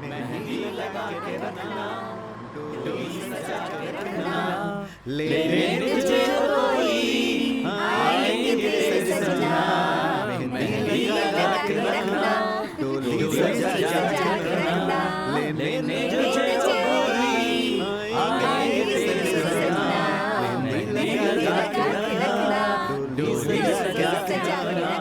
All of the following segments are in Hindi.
मेहंदी लगा के रखना, डोली सजा के रखना, लेने तुझे कोई आएंगे फिर सजना। मेहंदी लगा के रखना, डोली सजा के रखना, लेने तुझे कोई आएंगे फिर सजना। मेहंदी लगा के रखना, डोली सजा के रखना।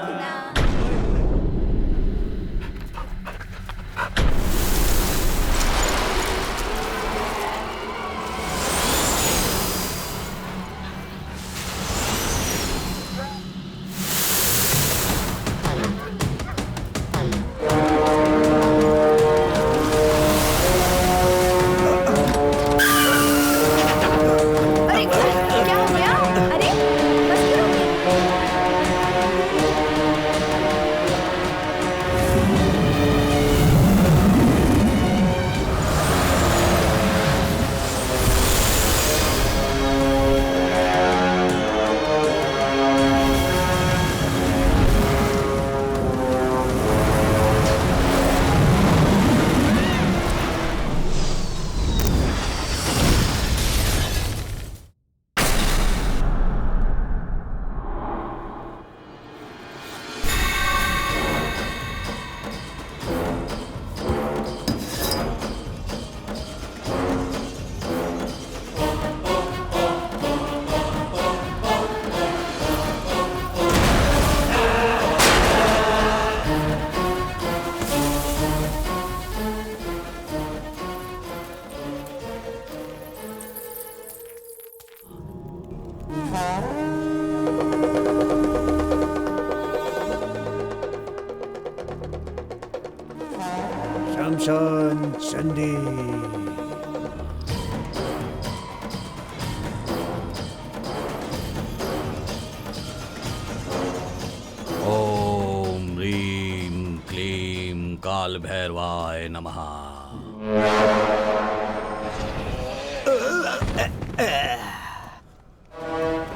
शमशान चंडी। ओम ह्रीं क्लीं काल भैरवाय नमः।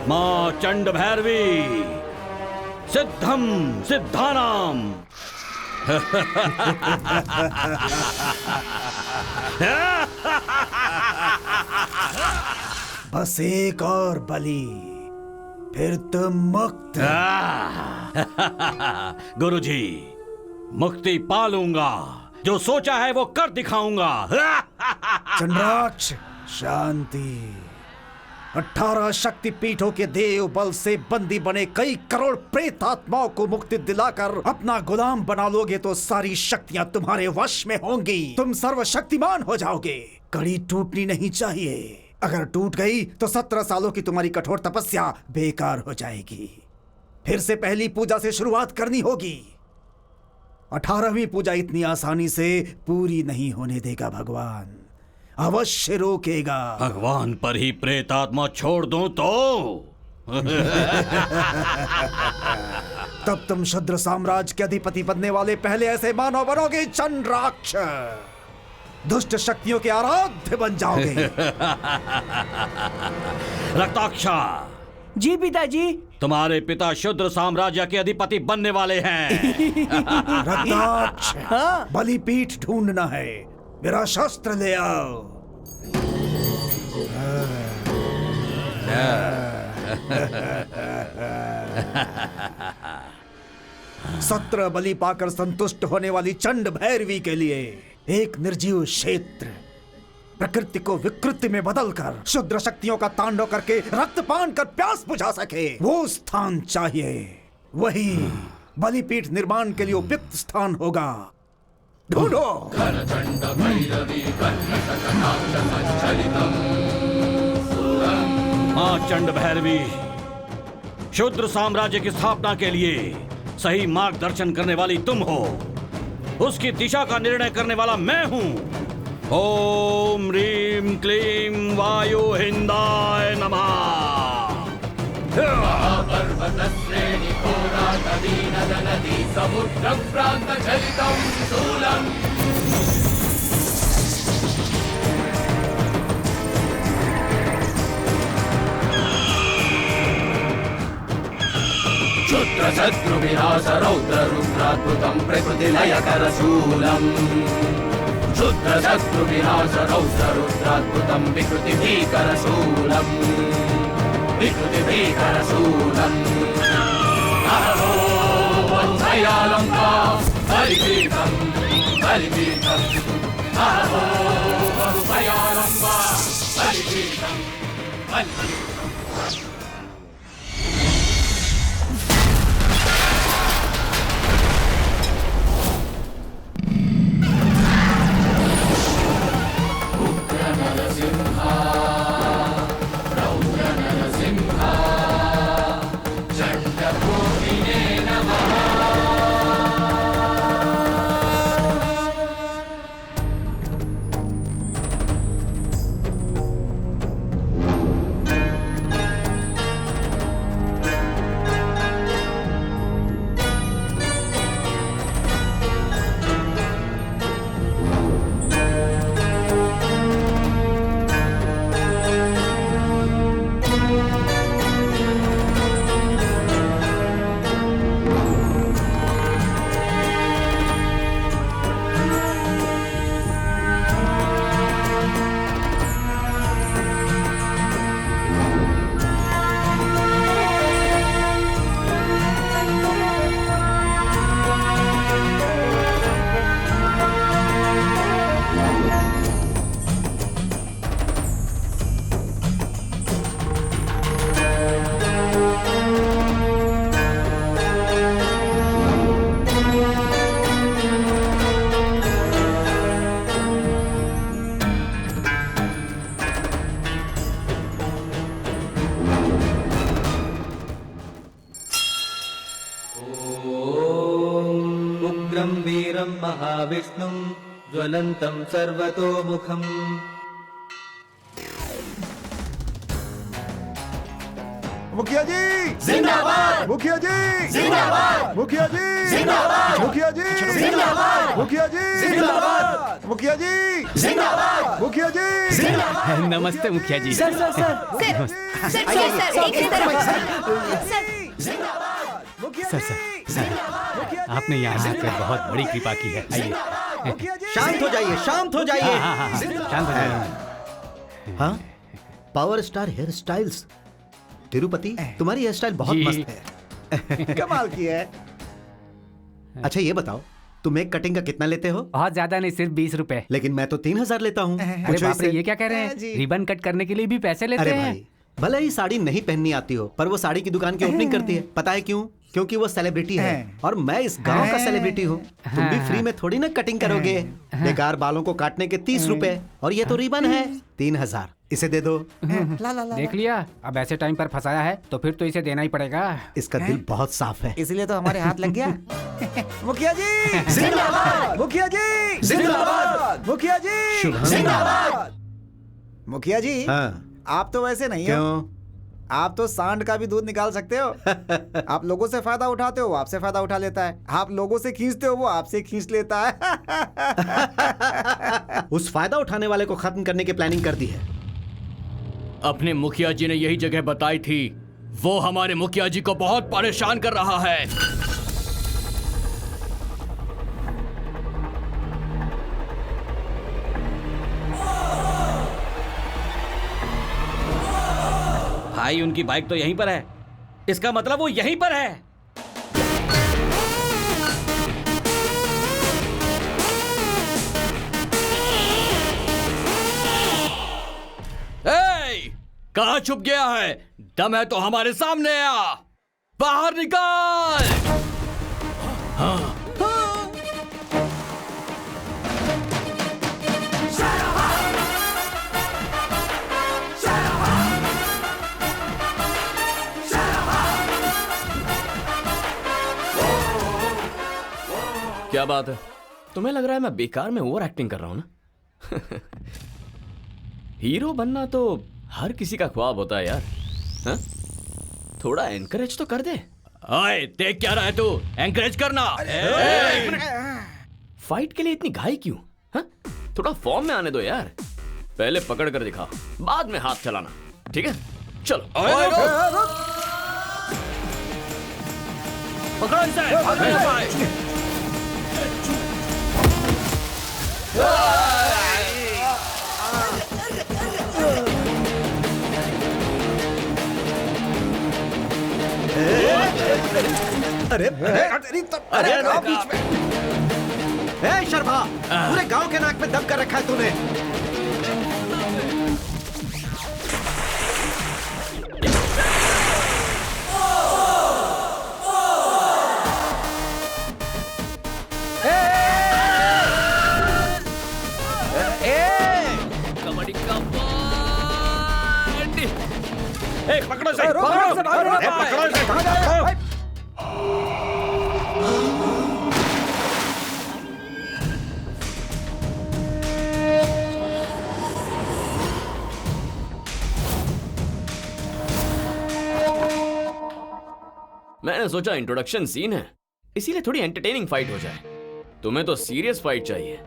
मां चंड भैरवी सिद्धम सिद्धानाम। बस एक और बलि, फिर तुम मुक्त। गुरुजी, मुक्ति पालूंगा, जो सोचा है वो कर दिखाऊंगा। चंद्राक्ष शांति। 18 शक्तिपीठों के देव बल से बंदी बने कई करोड़ प्रेत आत्माओं को मुक्ति दिलाकर अपना गुलाम बना लोगे तो सारी शक्तियां तुम्हारे वश में होंगी। तुम सर्वशक्तिमान हो जाओगे। कड़ी टूटनी नहीं चाहिए। अगर टूट गई तो 17 सालों की तुम्हारी कठोर तपस्या बेकार हो जाएगी। फिर से पहली पूजा से शुरुआत करनी होगी। 18वीं पूजा इतनी आसानी से पूरी नहीं होने देगा भगवान, अवश्य रोकेगा। भगवान पर ही प्रेत आत्मा छोड़ दूं तो तब तुम शूद्र साम्राज्य के अधिपति बनने वाले पहले ऐसे मानव बनोगे चंद्राक्ष। दुष्ट शक्तियों के आराध्य बन जाओगे। रक्ताक्षा, जी पिताजी। तुम्हारे पिता शूद्र साम्राज्य के अधिपति बनने वाले हैं। रक्ताक्ष, बलिपीठ ढूंढना है। मेरा शस्त्र ले आओ। 17 बलि पाकर संतुष्ट होने वाली चंड भैरवी के लिए एक निर्जीव क्षेत्र, प्रकृति को विकृति में बदलकर शुद्र शक्तियों का तांडव करके रक्तपान कर प्यास बुझा सके, वो स्थान चाहिए। वही बलिपीठ निर्माण के लिए उपयुक्त स्थान होगा। ढूंढो। मां चंड भैरवी, शूद्र साम्राज्य की स्थापना के लिए सही मार्गदर्शन करने वाली तुम हो। उसकी दिशा का निर्णय करने वाला मैं हूं। ओम ह्रीं क्लीं वायु हिंदाय नमः। क्षुद्र शत्रु विनाश रौद्र रुद्राद्भुतं प्रकृति लय करशूलम्। शुद्ध शत्रु विनाश रौद्र रुद्राद्भुतं विकृति भीकरशूलम् विकृति भीकरशूलम् अहो वत्सयालम्बा बलिपीठं बलिपीठं अहो वत्सयालम्बा बलिपीठं बलिपीठं उग्रं वीरं महाविष्णुं ज्वलन्तं सर्वतोमुखम् मुखिया जी जिंदाबाद मुखिया जी जिंदाबाद मुखिया जी जिंदाबाद मुखिया जी जिंदाबाद मुखिया जी जिंदाबाद मुखिया जी जिंदाबाद मुखिया जी नमस्ते मुखिया जी। सर सर सर सर एक ही तरफ सर आपने यहाँ आकर बहुत बड़ी कृपा की है। आइए शांत हो जाइए, शांत हो जाइए। हाँ, शांत हो जाइए। हाँ, power star hair styles. Tirupati, तुम्हारी हेयर स्टाइल बहुत जी। मस्त है। कमाल की है। अच्छा ये बताओ, तुम एक कटिंग का कितना लेते हो? बहुत ज्यादा नहीं, सिर्फ 20 रुपए। लेकिन मैं तो 3000 लेता हूँ। अरे बाप रे, ये क्या कह रहे हैं? रिबन कट करने के लिए भी पैसे लेते अरे हैं? भाई, भले ही साड़ी नहीं पहननी आती हो, पर वो साड़ी की दुकान की ओपनिंग करती है। पता है क्यों? क्योंकि वो सेलिब्रिटी है और मैं इस गांव का सेलिब्रिटी हूँ। तुम भी फ्री में थोड़ी ना कटिंग करोगे। बेकार बालों को काटने के 30 रुपए, और ये तो रिबन है 3000। इसे दे दो। देख लिया, अब ऐसे टाइम पर फंसाया है तो फिर तो इसे देना ही पड़ेगा। इसका दिल बहुत साफ है। इसलिए तो हमारे हाथ लग गया। मुखिया जी जिंदाबाद मुखिया जी जिंदाबाद मुखिया जी जिंदाबाद मुखिया जी हाँ, आप तो वैसे नहीं हो। क्यों? आप तो सांड का भी दूध निकाल सकते हो। आप लोगों से फायदा उठाते हो, वो आपसे फायदा उठा लेता है। आप लोगों से खींचते हो, वो आपसे खींच लेता है। उस फायदा उठाने वाले को खत्म करने की प्लानिंग कर दी है। अपने मुखिया जी ने यही जगह बताई थी। वो हमारे मुखिया जी को बहुत परेशान कर रहा है। भाई, उनकी बाइक तो यहीं पर है। इसका मतलब वो यहीं पर है। कहाँ छुप गया है? दम है तो हमारे सामने आ। बाहर निकाल। क्या बात है? तुम्हें लग रहा है मैं बेकार में ओवर एक्टिंग कर रहा हूं ना? हीरो बनना तो हर किसी का ख्वाब होता है यार। हा? थोड़ा एनकरेज तो कर दे। ओए, देख क्या रहा है तू? एनकरेज करना। फाइट के लिए इतनी घाई क्यों? हा? थोड़ा फॉर्म में आने दो यार। पहले पकड़ कर दिखा, बाद में हाथ चलाना। ठीक है, चलो। पकड़ो इसे। अरे ए शर्मा, पूरे गांव के नाक में दम कर रखा है तूने। कबड्डी का बॉडी। ए, पकड़ो इसे, पकड़ो, ए, पकड़ो इसे, पकड़ो। मैंने सोचा इंट्रोडक्शन सीन है, इसीलिए थोड़ी एंटरटेनिंग फाइट हो जाए। तुम्हें तो सीरियस फाइट चाहिए।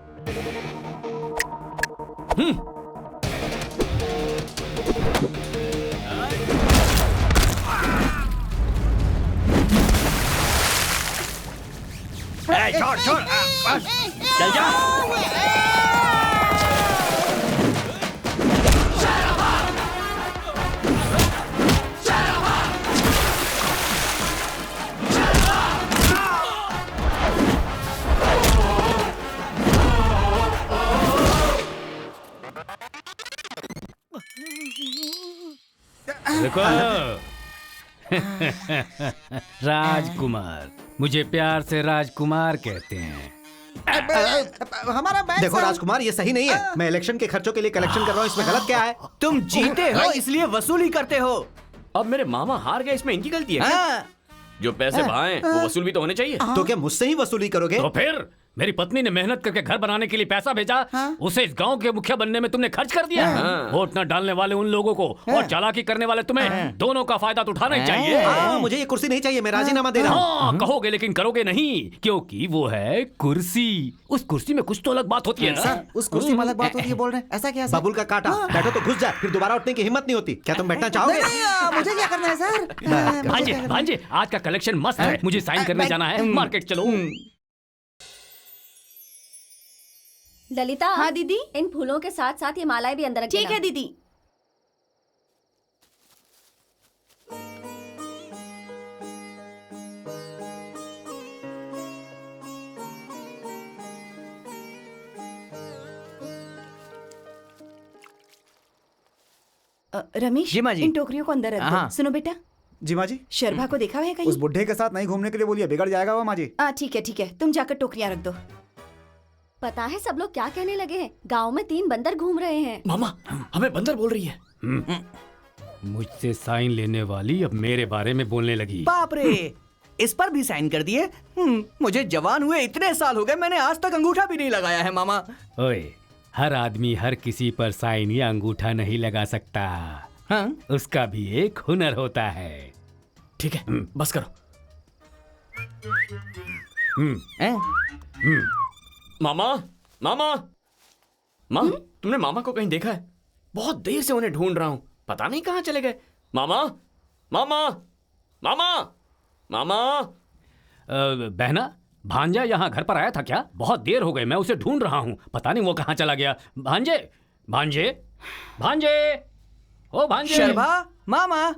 छोड़ छोड़, चल जा। देखो राजकुमार, मुझे प्यार से राजकुमार कहते हैं। हमारा बैग देखो राजकुमार, ये सही नहीं है। मैं इलेक्शन के खर्चों के लिए कलेक्शन कर रहा हूँ, इसमें गलत क्या है? तुम जीते हो इसलिए वसूली करते हो। अब मेरे मामा हार गए, इसमें इनकी गलती है क्या? हाँ। जो पैसे भाए वो वसूल भी तो होने चाहिए। तो क्या मुझसे ही वसूली करोगे? तो फिर मेरी पत्नी ने मेहनत करके घर बनाने के लिए पैसा भेजा, उसे इस गांव के मुखिया बनने में तुमने खर्च कर दिया। वोट न डालने वाले उन लोगों को और चालाकी करने वाले तुम्हें, दोनों का फायदा तो उठाना ही चाहिए। मुझे ये कुर्सी नहीं चाहिए, मैं राजीनामा दे रहा हूँ। हाँ, कहोगे लेकिन करोगे नहीं, क्योंकि वो है कुर्सी। उस कुर्सी में कुछ तो अलग बात होती है ना। सर, उस कुर्सी में अलग बात होती है बोल रहे हैं, ऐसा क्या सर? बबुल का काटा, बैठो तो घुस जा, फिर दोबारा उठने की हिम्मत नहीं होती। क्या तुम बैठना चाहोगे? मुझे क्या करना है सर? भांजे भांजे, आज का कलेक्शन मस्त है, मुझे साइन करने जाना है, मार्केट चलो। ललिता। हाँ दीदी। इन फूलों के साथ साथ ये मालाएं भी अंदर रख ठीक देना। है दीदी। रमेश, जी माँ जी। इन टोकरियों को अंदर रख हाँ। दो। सुनो बेटा, जी माँ जी। शर्भा को देखा है कहीं? उस बुढ़े के साथ नहीं घूमने के लिए बोलिए, बिगड़ जाएगा वो माँ जी। ठीक है, तुम जाकर टोकरियां रख दो। पता है सब लोग क्या कहने लगे हैं? गांव में 3 बंदर घूम रहे हैं। मामा, हमें बंदर बोल रही है। मुझसे साइन लेने वाली अब मेरे बारे में बोलने लगी। बाप रे, इस पर भी साइन कर दिए। मुझे जवान हुए इतने साल हो गए, मैंने आज तक अंगूठा भी नहीं लगाया है मामा। ओए, हर आदमी हर किसी पर साइन या अंगूठा नहीं लगा सकता। हाँ? उसका भी एक हुनर होता है। ठीक है, बस करो। मामा, मामा, माँ, तुमने मामा को कहीं देखा है? बहुत देर से उन्हें ढूंढ रहा हूँ, पता नहीं कहाँ चले गए। मामा, मामा, मामा, मामा। बहना, भांजा यहाँ घर पर आया था क्या? बहुत देर हो गई, मैं उसे ढूंढ रहा हूँ, पता नहीं वो कहाँ चला गया। भांजे, भांजे, भांजे, ओ भांजे। शर्भा, मामा,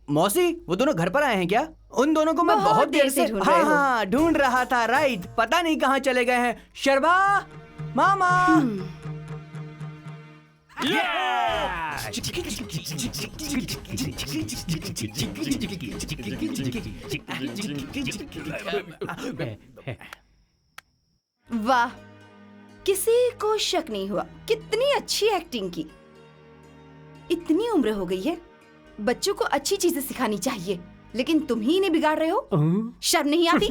मौसी, वो दोनों घर पर आए हैं क्या? उन दोनों को मैं बहुत देर से ढूंढ रहे हो। हाँ, ढूंढ रहा था। राइट, पता नहीं कहाँ चले गए हैं। शर्भा, मामा। वाह, किसी को शक नहीं हुआ। कितनी अच्छी एक्टिंग की। इतनी उम्र हो गई है, बच्चों को अच्छी चीजें सिखानी चाहिए, लेकिन तुम ही इन्हें बिगाड़ रहे हो। शर्म नहीं आती?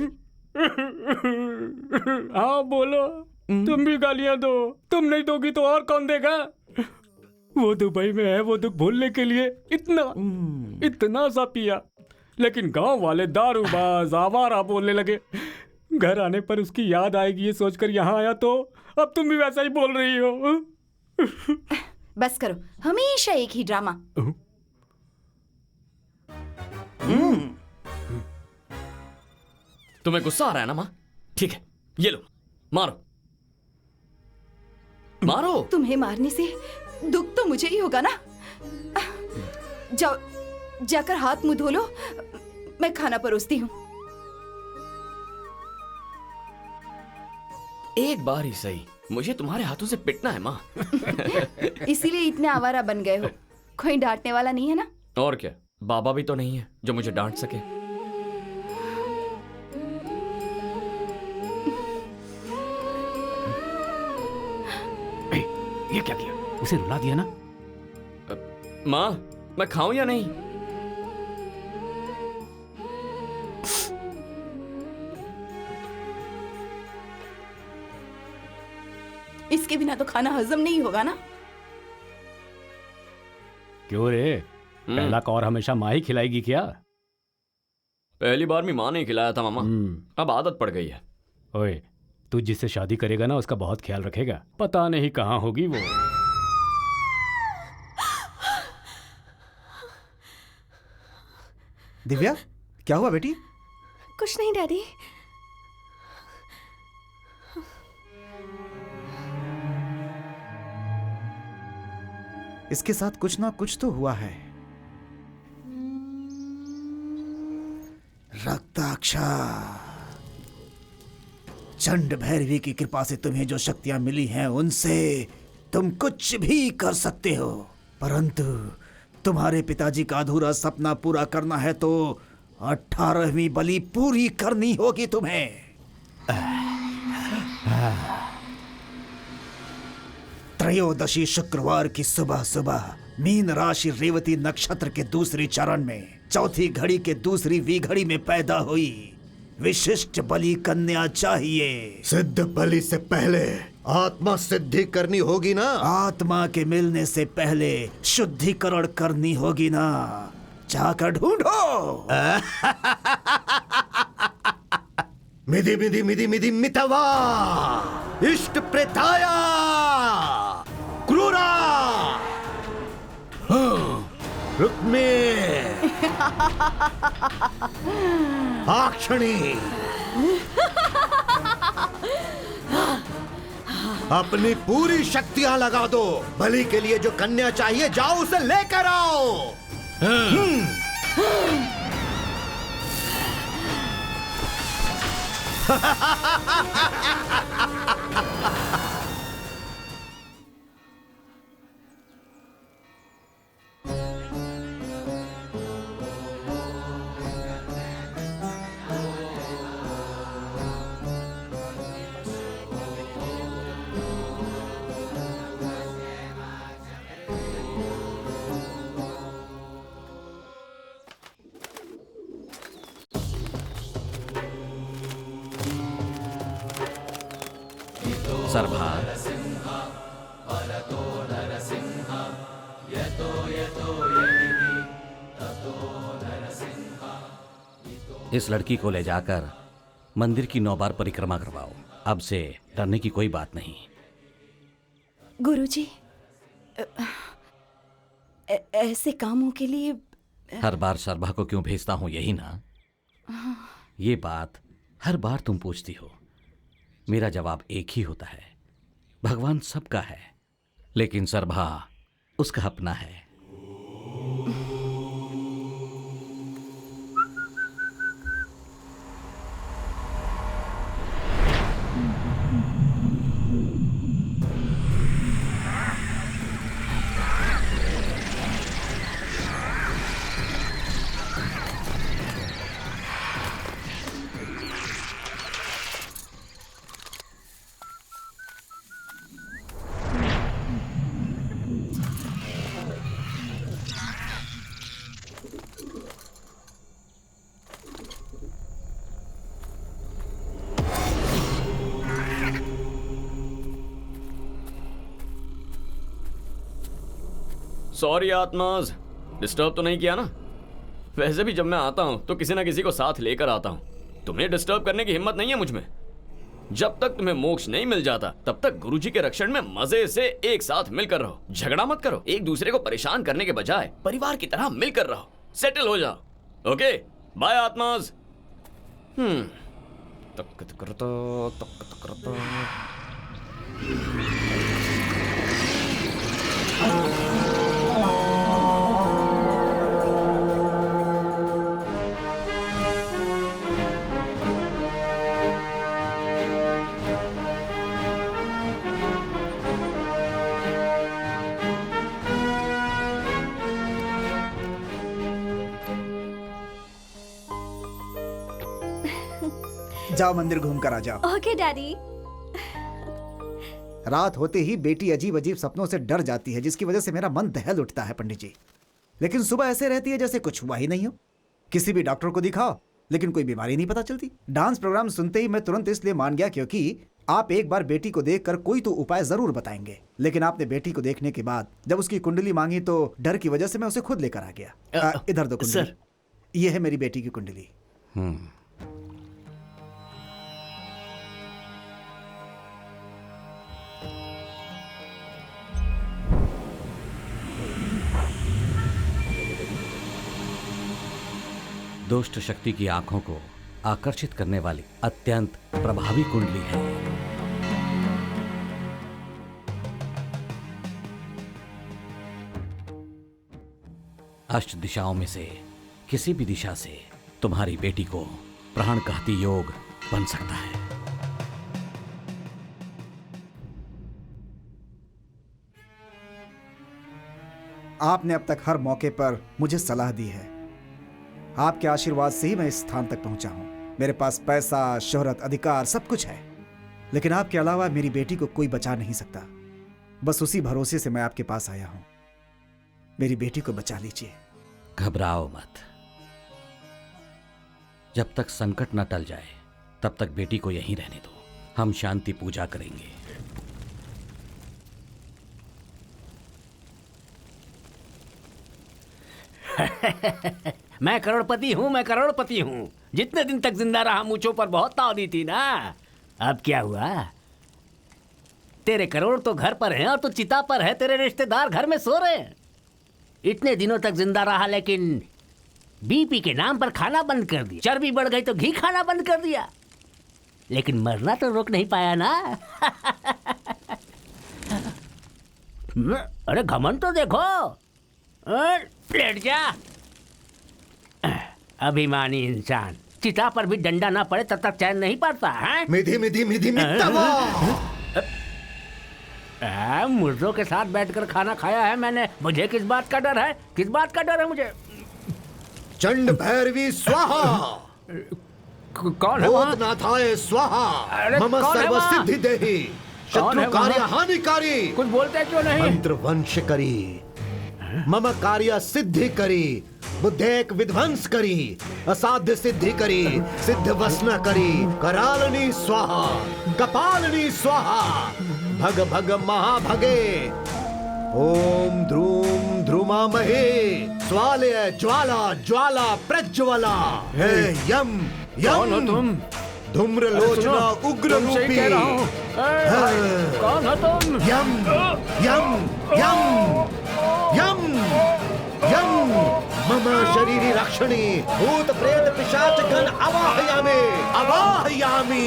हाँ बोलो, तुम भी गालियां दो। तुम नहीं दोगी तो और कौन देगा? वो दुबई में है, वो दुख भूलने के लिए इतना सा पिया, लेकिन गांव वाले दारूबाज आवारा बोलने लगे। घर आने पर उसकी याद आएगी ये सोचकर यहाँ आया, तो अब तुम भी वैसा ही बोल रही हो। बस करो, हमेशा एक ही ड्रामा। तुम्हें गुस्सा आ रहा है ना माँ? ठीक है, ये लो, मारो, मारो। तुम्हें मारने से दुख तो मुझे ही होगा ना। जाओ, जाकर हाथ मुंह धो लो, मैं खाना परोसती हूँ। एक बार ही सही मुझे तुम्हारे हाथों से पिटना है माँ। इसीलिए इतने आवारा बन गए हो। कोई डांटने वाला नहीं है ना? और क्या, बाबा भी तो नहीं है जो मुझे डांट सके। ये क्या किया? उसे रुला दिया ना? माँ, मैं खाऊं या नहीं? इसके बिना तो खाना हजम नहीं होगा ना। क्यों रे? पहला कौर हमेशा माँ ही खिलाएगी क्या? पहली बार में माँ ने खिलाया था मामा, अब आदत पड़ गई है। ओए, तू जिससे शादी करेगा ना उसका बहुत ख्याल रखेगा। पता नहीं कहाँ होगी वो। दिव्या, क्या हुआ बेटी? कुछ नहीं डैडी। इसके साथ कुछ ना कुछ तो हुआ है। रक्ताक्षा, चंड भैरवी की कृपा से तुम्हें जो शक्तियां मिली हैं उनसे तुम कुछ भी कर सकते हो, परंतु तुम्हारे पिताजी का अधूरा सपना पूरा करना है तो 18वीं बलि पूरी करनी होगी तुम्हें। त्रयोदशी शुक्रवार की सुबह सुबह मीन राशि रेवती नक्षत्र के दूसरी चरण में चौथी घड़ी के दूसरी वी घड़ी में पैदा हुई विशिष्ट बलि कन्या चाहिए। सिद्ध बलि से पहले आत्मा सिद्धि करनी होगी ना। आत्मा के मिलने से पहले शुद्धिकरण करनी होगी ना। जाकर ढूंढो। मिधि मिधि मिधि मिधि मितवा इष्ट प्रेताया क्रूरा रुक्मे आक्षणी अपनी पूरी शक्तियां लगा दो। बलि के लिए जो कन्या चाहिए जाओ उसे लेकर आओ। सरभार, इस लड़की को ले जाकर मंदिर की 9 बार परिक्रमा करवाओ। अब से डरने की कोई बात नहीं। गुरुजी, ऐसे कामों के लिए हर बार सरभा को क्यों भेजता हूं, यही ना? ये बात हर बार तुम पूछती हो। मेरा जवाब एक ही होता है, भगवान सबका है, लेकिन सरभा उसका अपना है। सॉरी आत्माज, डिस्टर्ब तो नहीं किया ना? वैसे भी जब मैं आता हूं तो किसी ना किसी को साथ लेकर आता हूं। तुम्हें डिस्टर्ब करने की हिम्मत नहीं है मुझ में। जब तक तुम्हें मोक्ष नहीं मिल जाता तब तक गुरुजी के रक्षण में मजे से एक साथ मिलकर रहो। झगड़ा मत करो, एक दूसरे को परेशान करने के बजाय परिवार की तरह मिलकर रहो। सेटल हो जाओ। ओके, बाय आत्माज। जाओ मंदिर घूम कर आ जाओ। Okay daddy. रात होते ही बेटी अजीब अजीब सपनों से डर जाती है, जिसकी वजह से मेरा मन दहल उठता है पंडित जी। लेकिन सुबह ऐसे रहती है जैसे कुछ हुआ ही नहीं हो। किसी भी डॉक्टर को दिखाओ लेकिन कोई बीमारी नहीं पता चलती। डांस प्रोग्राम सुनते ही मैं तुरंत इसलिए मान गया क्योंकि आप एक बार बेटी को देखकर कोई तो उपाय जरूर बताएंगे। लेकिन आपने बेटी को देखने के बाद जब उसकी कुंडली मांगी तो डर की वजह से मैं उसे खुद लेकर आ गया। इधर दो कुंडली। सर। ये है मेरी बेटी की कुंडली। दुष्ट शक्ति की आंखों को आकर्षित करने वाली अत्यंत प्रभावी कुंडली है। अष्ट दिशाओं में से किसी भी दिशा से तुम्हारी बेटी को प्राणघाती योग बन सकता है। आपने अब तक हर मौके पर मुझे सलाह दी है। आपके आशीर्वाद से ही मैं इस स्थान तक पहुंचा हूं। मेरे पास पैसा, शोहरत, अधिकार सब कुछ है, लेकिन आपके अलावा मेरी बेटी को कोई बचा नहीं सकता। बस उसी भरोसे से मैं आपके पास आया हूं। मेरी बेटी को बचा लीजिए। घबराओ मत। जब तक संकट न टल जाए तब तक बेटी को यहीं रहने दो। हम शांति पूजा करेंगे। मैं करोड़पति हूँ, मैं करोड़पति हूँ। जितने दिन तक जिंदा रहा मूंछों पर बहुत ताव दी थी ना। अब क्या हुआ? तेरे करोड़ तो घर पर हैं और तो चिता पर है। तेरे रिश्तेदार घर में सो रहे हैं। इतने दिनों तक जिंदा रहा लेकिन बीपी के नाम पर खाना बंद कर दिया। चर्बी बढ़ गई तो घी खाना बंद कर दिया। लेकिन मरना तो रोक नहीं पाया ना। अरे घमंड तो देखो। लेट जा। अभिमानी इंसान। चिता पर भी डंडा ना पड़े तब तक चैन नहीं पड़ता है। मिधी मिधी मिधी मित्तवा। मुर्दों के साथ बैठकर खाना खाया है मैंने। मुझे किस बात का डर है? किस बात का डर है मुझे? चंड भैरवी स्वाहा। कौन है वहाँ? भूतनाथाय स्वाहा। अरे मम कौन है सर्व वहाँ? सिद्धि देहि। कौन है शत्रु कार्य वहाँ? हानिकारी। कुछ बोलते क्यों नहीं? मंत्र वंश करी। मम कार्य सिद्धि करी। बुद्धेक विध्वंस करी। असाध्य सिद्धि करी। सिद्ध वसना करी। करालनी स्वाहा। कपालनी स्वाहा। भग भग महाभगे। ओम ध्रूम ध्रुमामहे। स्वालय ज्वाला ज्वाला प्रज्वला। हे यम कौन हो यम। तुम? धूम्रलोचना उग्र तुमसे ही रूपी। कह रहा हूँ। कौन हो तुम? यम यम यम यम यम। मम शरीरी रक्षणी भूत प्रेत पिशाच गण अवाहयामि अवाहयामि।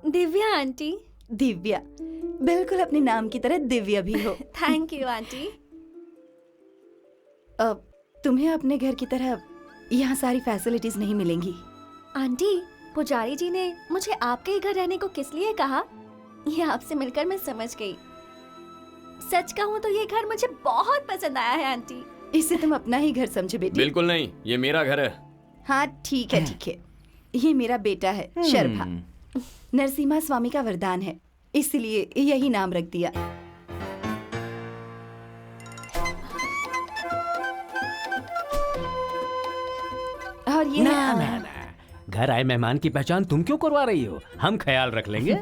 दिव्या आंटी। दिव्या, बिल्कुल अपने नाम की तरह दिव्या भी हो। Thank you aunty. तुम्हें अपने घर की तरह यहाँ सारी फैसिलिटीज नहीं मिलेंगी। आंटी, पुजारी जी ने मुझे आपके ही घर रहने को किस लिए कहा, ये आपसे मिलकर मैं समझ गई। सच कहूँ तो ये घर मुझे बहुत पसंद आया है आंटी। इसे तुम अपना ही घर समझो बेटी। बिल्कुल नहीं, ये मेरा घर है। हाँ ठीक है ठीक है। ये मेरा बेटा है शर्भा। नरसिम्हा स्वामी का वरदान है, इसलिए यही नाम रख दिया। और ये ना ना ना, घर आए मेहमान की पहचान तुम क्यों करवा रही हो? हम ख्याल रख लेंगे।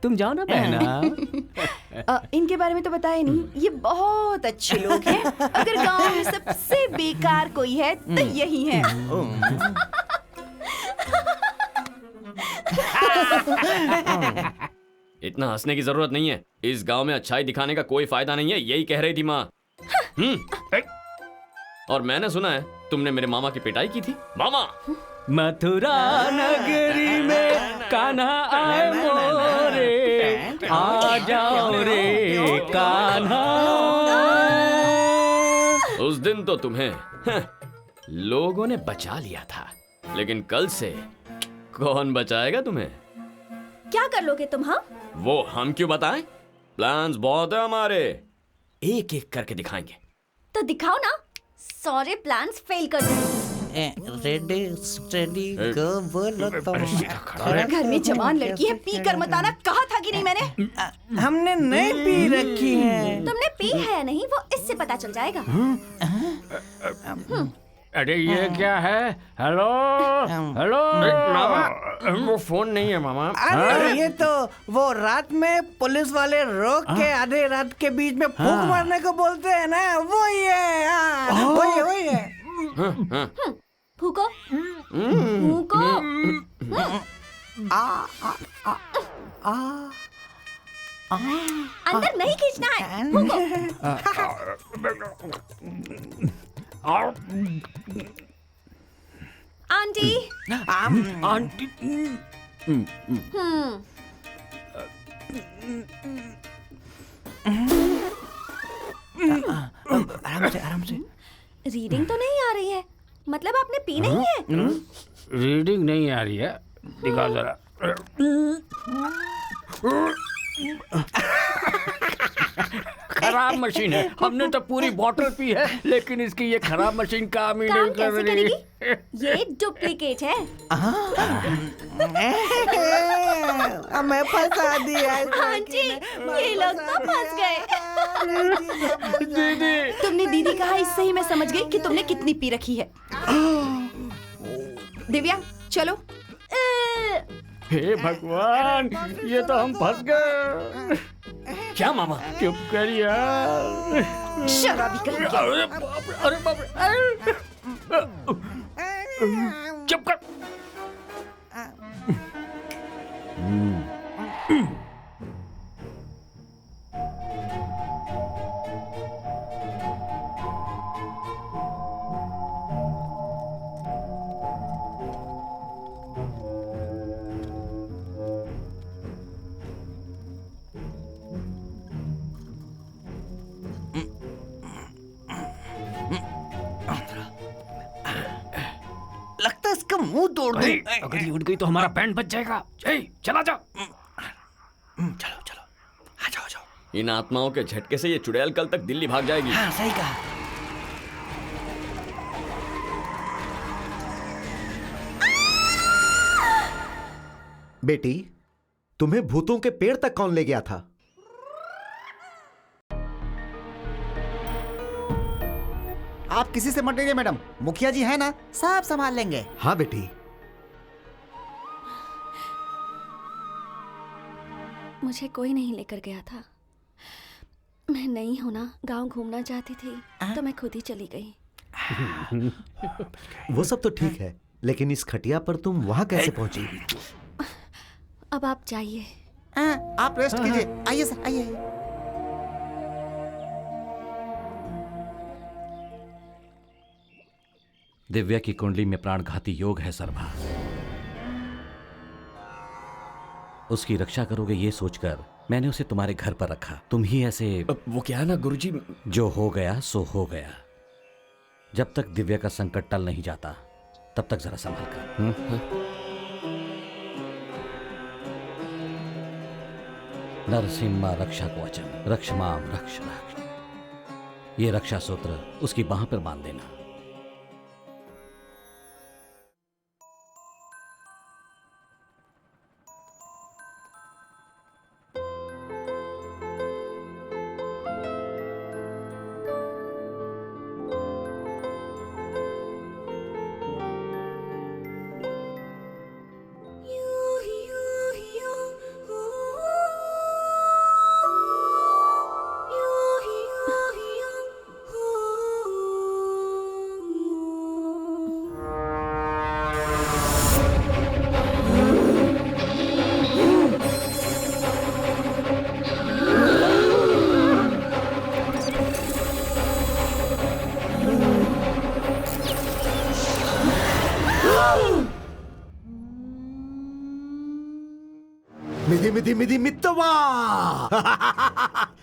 तुम जाओ ना बहना। इनके बारे में तो बताया नहीं, ये बहुत अच्छे लोग हैं। अगर गांव में सबसे बेकार कोई है तो यही है। इतना हंसने की जरूरत नहीं है। इस गांव में अच्छाई दिखाने का कोई फायदा नहीं है, यही कह रही थी माँ। और मैंने सुना है तुमने मेरे मामा की पिटाई की थी। मामा मथुरा नगरी में कान्हा आए मोरे, आ जाओ रे कान्हा। उस दिन तो तुम्हें लोगों ने बचा लिया था, लेकिन कल से कौन बचाएगा तुम्हें? क्या कर लोगे तुम? हाँ, वो हम क्यों बताएं? प्लान्स बहुत है हमारे, एक एक करके दिखाएंगे। तो दिखाओ ना। सारे प्लान्स फेल कर दूंगी। रेडी स्टेडी गो बोलो तो। घर में जवान लड़की है, पी कर मत आना, कहा था कि नहीं मैंने? हमने नहीं पी रखी है। तुमने पी है या नहीं वो इससे पता चल जाएगा। अरे ये क्या है? हेलो हेलो मामा, वो फोन नहीं है मामा। अरे ये तो वो रात में पुलिस वाले रोक के आधे रात के बीच में फूंक मारने को बोलते हैं ना, वो ही है। वही है। फूको फूको। अंदर नहीं खींचना है, आंटी। आंटी आराम से। रीडिंग तो नहीं आ रही है, मतलब आपने पी नहीं है? रीडिंग नहीं आ रही है, दिखा जरा। खराब मशीन है, हमने तो पूरी बोतल पी है, लेकिन इसकी ये खराब मशीन काम ही नहीं कर रही। ये डुप्लीकेट है। हमें फंसा दिया। आंटी, ये लोग तो फंस गए। दीदी, तुमने दीदी कहा, इससे ही मैं समझ गई कि तुमने कितनी पी रखी है। दिव्या चलो। हे भगवान, ये तो हम फंस गए। क्या मामा? चुप कर यार। शराबी कहीं के। अरे बाप रे, अरे बाप रे। चुप कर। लगता है इसका मुंह तोड़ दूं। अगर ये उड़ गई तो हमारा बैंड बच जाएगा। चला जा। चलो आ जाओ। इन आत्माओं के झटके से ये चुड़ैल कल तक दिल्ली भाग जाएगी। हाँ, सही कहा। बेटी, तुम्हें भूतों के पेड़ तक कौन ले गया था? आप किसी से मत डरिए मैडम, मुखिया जी है ना, सब संभाल लेंगे। हाँ बेटी। मुझे कोई नहीं लेकर गया था। मैं नहीं हूं ना, गांव घूमना चाहती थी तो मैं खुद ही चली गई। वो सब तो ठीक है, लेकिन इस खटिया पर तुम वहां कैसे पहुंची? अब आप जाइए। आप रेस्ट कीजिए। आइए सर, आइए। दिव्या की कुंडली में प्राणघाती योग है सर्वा। उसकी रक्षा करोगे ये सोचकर मैंने उसे तुम्हारे घर पर रखा। तुम ही ऐसे। वो क्या है ना गुरुजी, जो हो गया सो हो गया। जब तक दिव्या का संकट टल नहीं जाता तब तक जरा संभल कर। नरसिम्हा रक्षा कवचम रक्षमाम रक्ष रक्ष। ये रक्षा सूत्र उसकी बाह पर बांध देना। मिधि मिधि मित्तवा।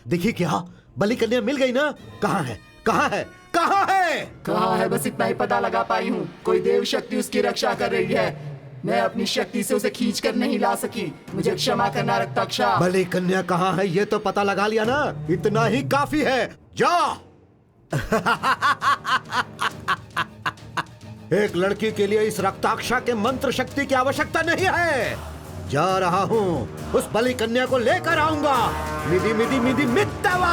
देखिए क्या बलि कन्या मिल गई ना? कहाँ है कहाँ है कहाँ है? कहाँ है बस इतना ही पता लगा पाई हूँ। कोई देव शक्ति उसकी रक्षा कर रही है। मैं अपनी शक्ति से उसे खींच कर नहीं ला सकी। मुझे क्षमा करना रक्ताक्षा। बलि कन्या कहाँ है ये तो पता लगा लिया ना, इतना ही काफी है। जा। एक लड़की के लिए इस रक्ताक्षा के मंत्र शक्ति की आवश्यकता नहीं है। जा रहा हूँ, उस बलि कन्या को लेकर आऊंगा। मिधि मिधि मिधि मित्तवा।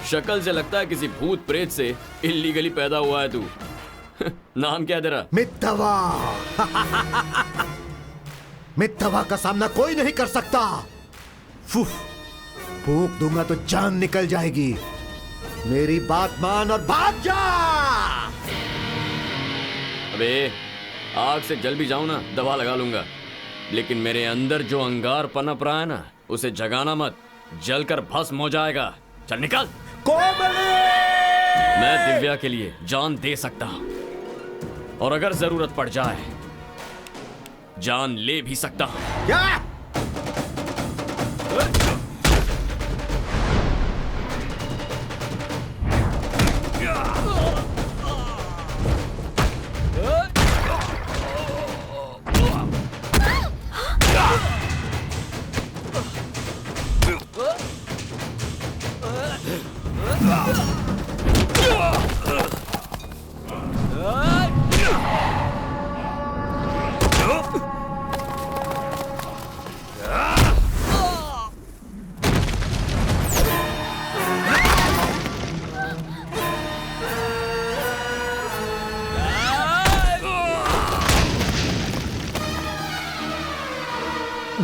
शक्ल से लगता है किसी भूत प्रेत से इल्लीगली पैदा हुआ है तू। नाम क्या है तेरा? मित्तवा। मित्तवा का सामना कोई नहीं कर सकता। फूंक दूंगा तो जान निकल जाएगी। मेरी बात मान और भाग जा। अबे आग से जल भी जाऊं ना दवा लगा लूंगा, लेकिन मेरे अंदर जो अंगार पनप रहा है ना उसे जगाना मत, जलकर भस्म हो जाएगा। चल निकल। मैं दिव्या के लिए जान दे सकता हूं, और अगर जरूरत पड़ जाए जान ले भी सकता हूं। क्या?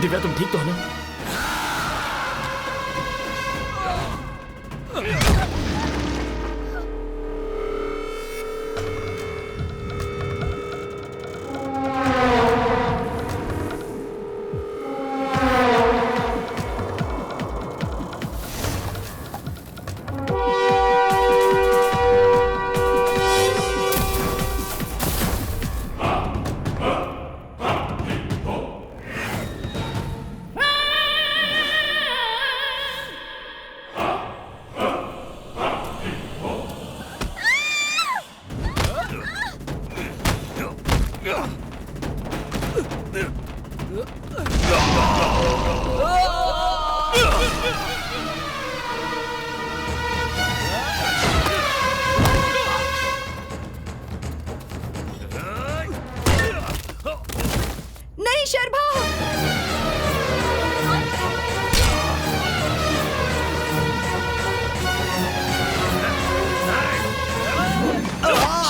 दिव्या तुम ठीक तो हो ना? नहीं शर्मा।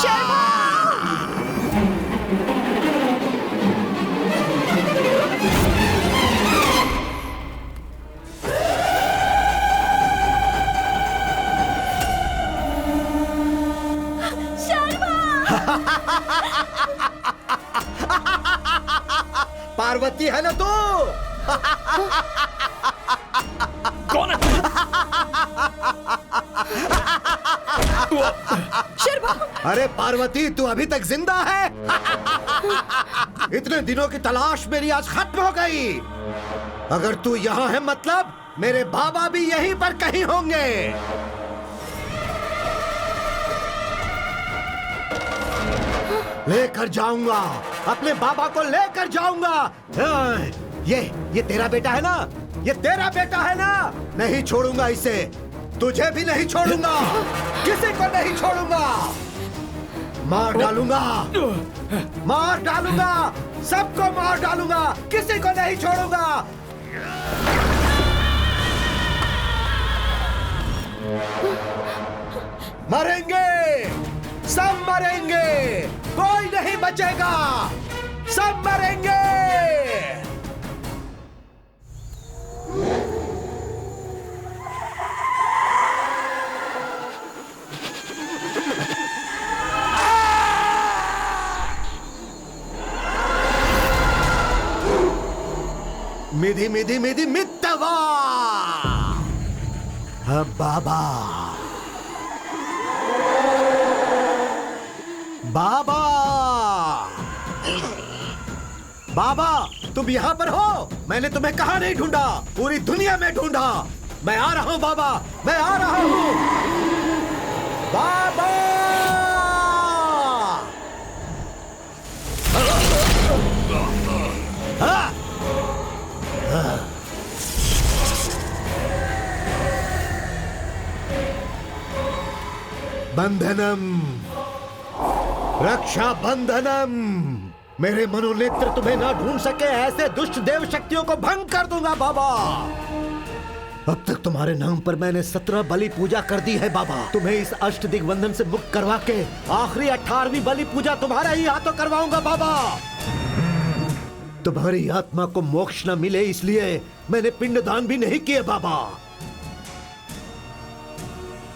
शर्मा। है ना तू? कौन है? शर्मा! अरे पार्वती, तू अभी तक जिंदा है? इतने दिनों की तलाश मेरी आज खत्म हो गई। अगर तू यहाँ है मतलब मेरे बाबा भी यहीं पर कहीं होंगे। लेकर जाऊंगा, अपने बाबा को लेकर जाऊंगा। ये तेरा बेटा है ना? ये तेरा बेटा है ना? नहीं छोड़ूंगा इसे, तुझे भी नहीं छोड़ूंगा, किसी को नहीं छोड़ूंगा। मार डालूंगा, मार डालूंगा, सबको मार डालूंगा, किसी को नहीं छोड़ूंगा। मरेंगे, सब मरेंगे, कोई नहीं बचेगा, सब मरेंगे। मिधि मिधि मिधि मित्तवा। बाबा, बाबा, बाबा, तुम यहाँ पर हो? मैंने तुम्हें कहाँ नहीं ढूंढा, पूरी दुनिया में ढूंढा। मैं आ रहा हूँ बाबा, मैं आ रहा हूँ बाबा। बंधनम, रक्षा बंधनम। मेरे मनोनेत्र तुम्हें ना ढूंढ सके, ऐसे दुष्ट देव शक्तियों को भंग कर दूंगा बाबा। अब तक तुम्हारे नाम पर मैंने 17 बलि पूजा कर दी है बाबा। तुम्हें इस अष्ट दिग्बंधन से मुक्त करवा के आखिरी 18वीं बलि पूजा तुम्हारे ही हाथों करवाऊंगा बाबा। तुम्हारी आत्मा को मोक्ष न मिले इसलिए मैंने पिंडदान भी नहीं किए बाबा,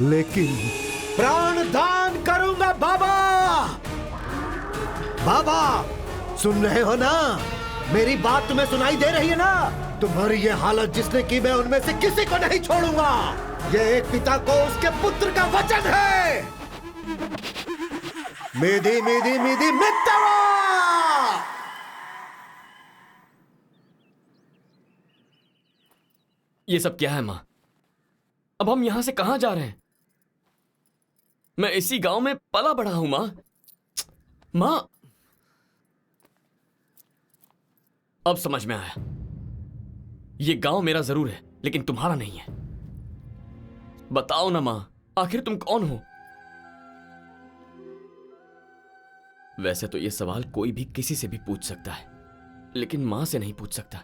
लेकिन प्राण दान करूंगा बाबा। बाबा, सुन रहे हो ना? मेरी बात तुम्हें सुनाई दे रही है ना? तुम्हारी ये हालत जिसने की, मैं उनमें से किसी को नहीं छोड़ूंगा। ये एक पिता को उसके पुत्र का वचन है। मिधि मिधि मिधि मित्तवा। ये सब क्या है माँ? अब हम यहां से कहां जा रहे हैं? मैं इसी गांव में पला बड़ा हूं माँ। माँ, अब समझ में आया। ये गांव मेरा जरूर है, लेकिन तुम्हारा नहीं है। बताओ ना माँ, आखिर तुम कौन हो? वैसे तो ये सवाल कोई भी किसी से भी पूछ सकता है, लेकिन माँ से नहीं पूछ सकता।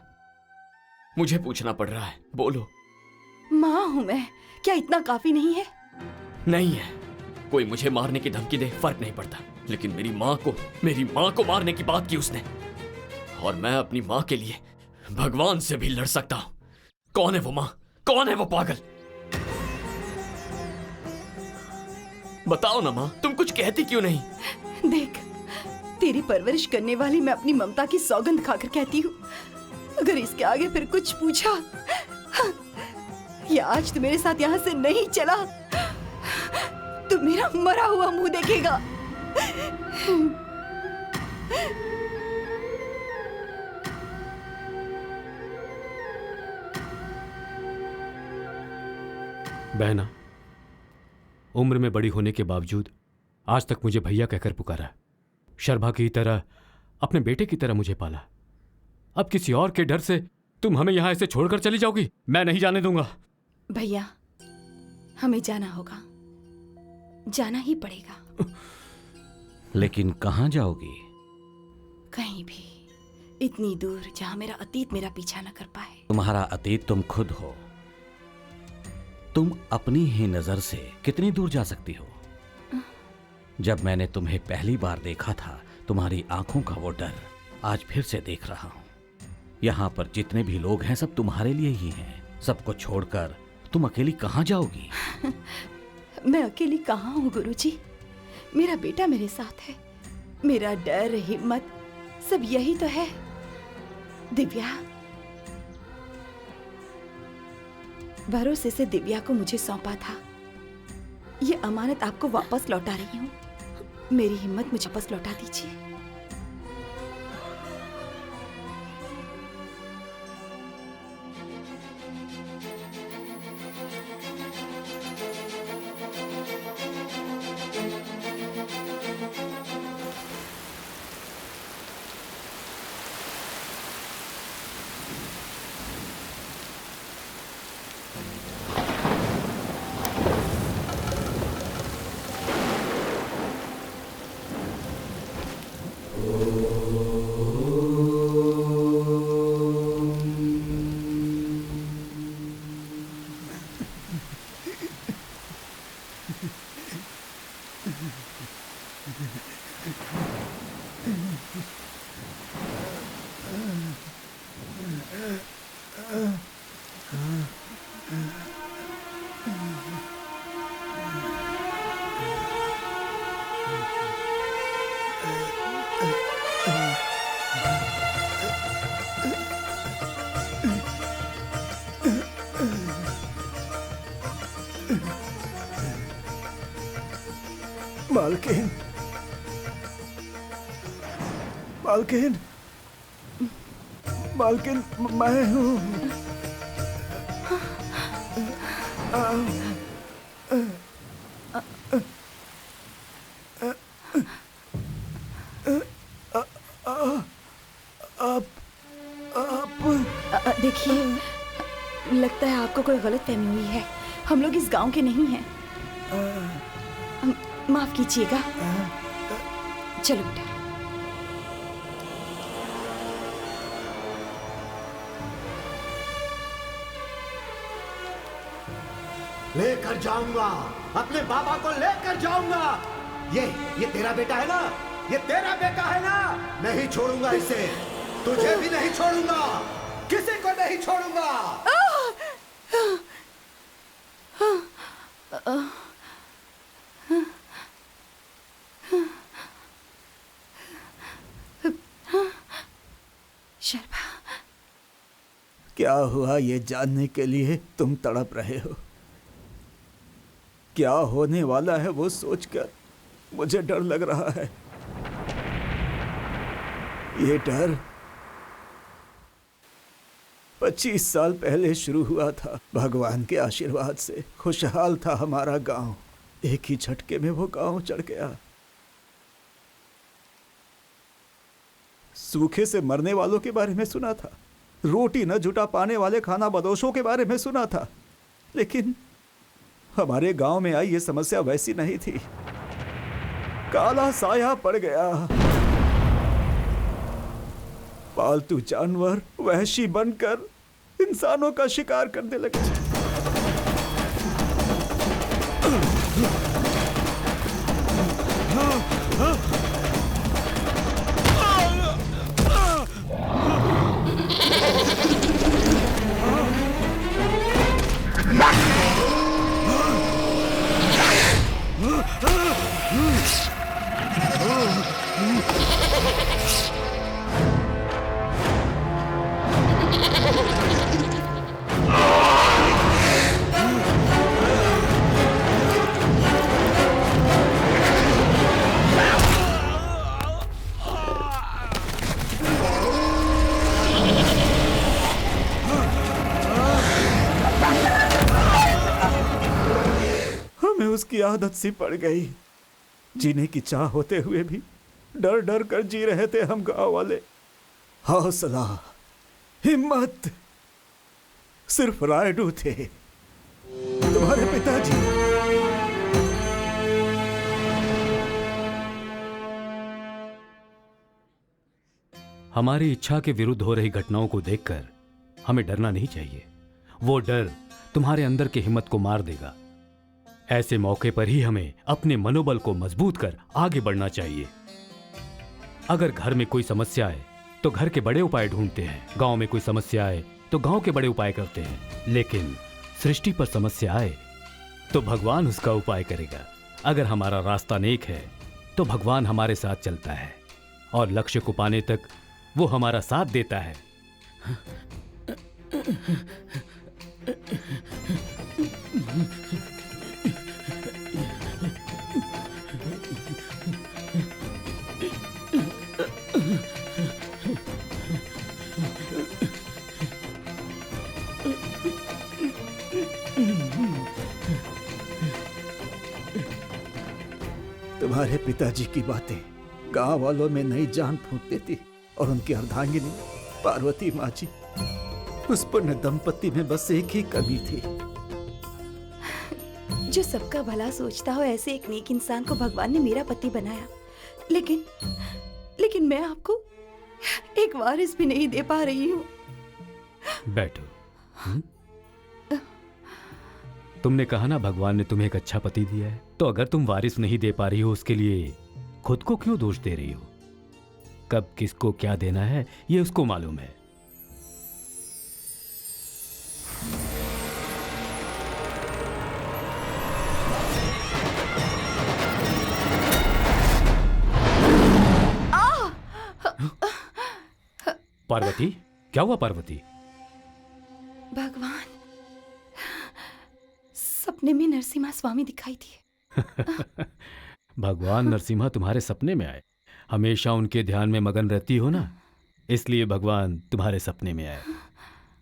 मुझे पूछना पड़ रहा है, बोलो। माँ हूं मैं, क्या इतना काफी नहीं है? नहीं है। कोई मुझे मारने की धमकी दे, फर्क नहीं पड़ता, लेकिन मेरी माँ को मारने की बात की उसने, और मैं अपनी माँ के लिए भगवान से भी लड़ सकता हूं। कौन है वो माँ? कौन है वो पागल? बताओ ना माँ, तुम कुछ कहती क्यों नहीं? देख, तेरी परवरिश करने वाली मैं अपनी ममता की सौगंध खाकर कहती हूँ, अगर इसके आगे फिर कुछ पूछा या आज तो मेरे साथ यहाँ से नहीं चला तो मेरा मरा हुआ मुंह देखेगा। बहना, उम्र में बड़ी होने के बावजूद आज तक मुझे भैया कहकर पुकारा। शर्मा की तरह, अपने बेटे की तरह मुझे पाला। अब किसी और के डर से तुम हमें यहां ऐसे छोड़कर चली जाओगी? मैं नहीं जाने दूंगा। भैया, हमें जाना होगा, जाना ही पड़ेगा। लेकिन कहां जाओगी? कहीं भी, इतनी दूर जहां मेरा अतीत मेरा पीछा न कर पाए। तुम्हारा अतीत तुम खुद हो। तुम अपनी ही नजर से कितनी दूर जा सकती हो? जब मैंने तुम्हें पहली बार देखा था, तुम्हारी आंखों का वो डर आज फिर से देख रहा हूं। यहां पर जितने भी लोग हैं सब तुम्हारे लिए ही हैं। सबको छोड़कर तुम अकेली कहां जाओगी? मैं अकेली कहाँ हूँ गुरुजी? मेरा बेटा मेरे साथ है। मेरा डर, हिम्मत सब यही तो है। दिव्या, भरोसे से दिव्या को मुझे सौंपा था। ये अमानत आपको वापस लौटा रही हूँ। मेरी हिम्मत मुझे वापस लौटा दीजिए। मालकिन, मालकिन, मालकिन, मैं हूँ। देखिए, लगता है आपको कोई गलत फहमी हुई है। हम लोग इस गांव के नहीं हैं। माफ कीजिएगा। चलो बेटा। लेकर जाऊंगा, अपने बाबा को लेकर जाऊंगा। ये तेरा बेटा है ना? ये तेरा बेटा है ना? नहीं छोड़ूंगा इसे। तुझे भी नहीं छोड़ूंगा, किसी को नहीं छोड़ूंगा। शर्मा, क्या हुआ ये जानने के लिए तुम तड़प रहे हो? क्या होने वाला है वो सोचकर मुझे डर लग रहा है। ये डर 25 साल पहले शुरू हुआ था। भगवान के आशीर्वाद से खुशहाल था हमारा गांव। एक ही झटके में वो गांव चढ़ गया। सूखे से मरने वालों के बारे में सुना था, रोटी न जुटा पाने वाले खाना बदोशों के बारे में सुना था, लेकिन हमारे गांव में आई ये समस्या वैसी नहीं थी। काला साया पड़ गया। पालतू जानवर वहशी बनकर इंसानों का शिकार करने लगे। उसकी आदत सी पड़ गई। जीने की चाह होते हुए भी डर डर कर जी रहे थे हम गांव वाले। हौसला, हिम्मत सिर्फ रायडू थे, तुम्हारे पिताजी। हमारी इच्छा के विरुद्ध हो रही घटनाओं को देखकर हमें डरना नहीं चाहिए। वो डर तुम्हारे अंदर की हिम्मत को मार देगा। ऐसे मौके पर ही हमें अपने मनोबल को मजबूत कर आगे बढ़ना चाहिए। अगर घर में कोई समस्या है तो घर के बड़े उपाय ढूंढते हैं, गांव में कोई समस्या आए तो गांव के बड़े उपाय करते हैं, लेकिन सृष्टि पर समस्या आए तो भगवान उसका उपाय करेगा। अगर हमारा रास्ता नेक है तो भगवान हमारे साथ चलता है और लक्ष्य को पाने तक वो हमारा साथ देता है। तुम्हारे पिताजी की बातें गांव वालों में नई जान फूंक देती और उनकी अर्धांगिनी पार्वती माँ जी, उस पुण्य दंपति में बस एक ही कमी थी। जो सबका भला सोचता हो ऐसे एक नेक इंसान को भगवान ने मेरा पति बनाया, लेकिन मैं आपको एक वारिस भी नहीं दे पा रही हूँ। बैठो। तुमने कहा ना भगवान ने तुम्हें एक अच्छा पति दिया है, तो अगर तुम वारिस नहीं दे पा रही हो उसके लिए खुद को क्यों दोष दे रही हो? कब किसको क्या देना है ये उसको मालूम है। पार्वती, क्या हुआ पार्वती? भगवान, सपने में नरसिम्हा स्वामी दिखाई दिए। भगवान नरसिम्हा तुम्हारे सपने में आए? हमेशा उनके ध्यान में मगन रहती हो ना, इसलिए भगवान तुम्हारे सपने में आए।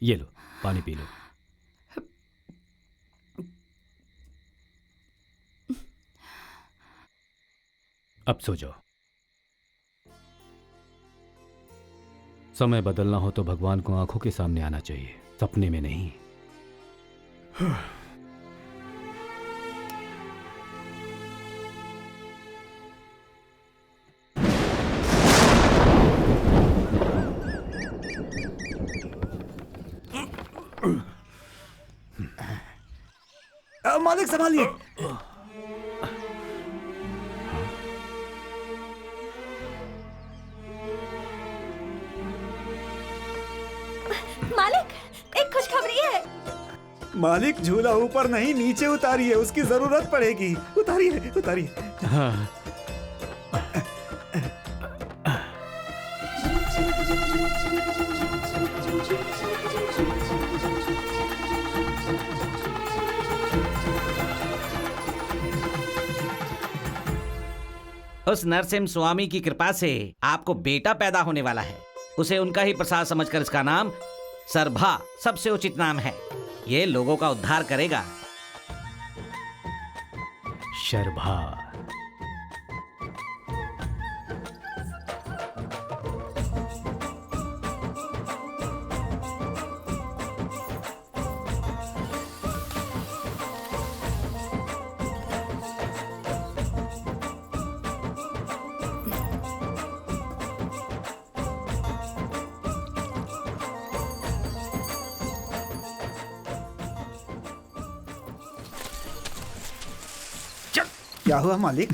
ये लो, पानी पी लो। अब सो जाओ। समय बदलना हो तो भगवान को आंखों के सामने आना चाहिए, सपने में नहीं। मालिक संभालिए। मालिक, एक खुशखबरी है। मालिक, झूला ऊपर नहीं नीचे उतारिए, उसकी जरूरत पड़ेगी। उतारिए उतारिए। हाँ। उस नरसिम्हा स्वामी की कृपा से आपको बेटा पैदा होने वाला है। उसे उनका ही प्रसाद समझकर इसका नाम सरभा सबसे उचित नाम है। ये लोगों का उद्धार करेगा। शर्भा। क्या हुआ मालिक?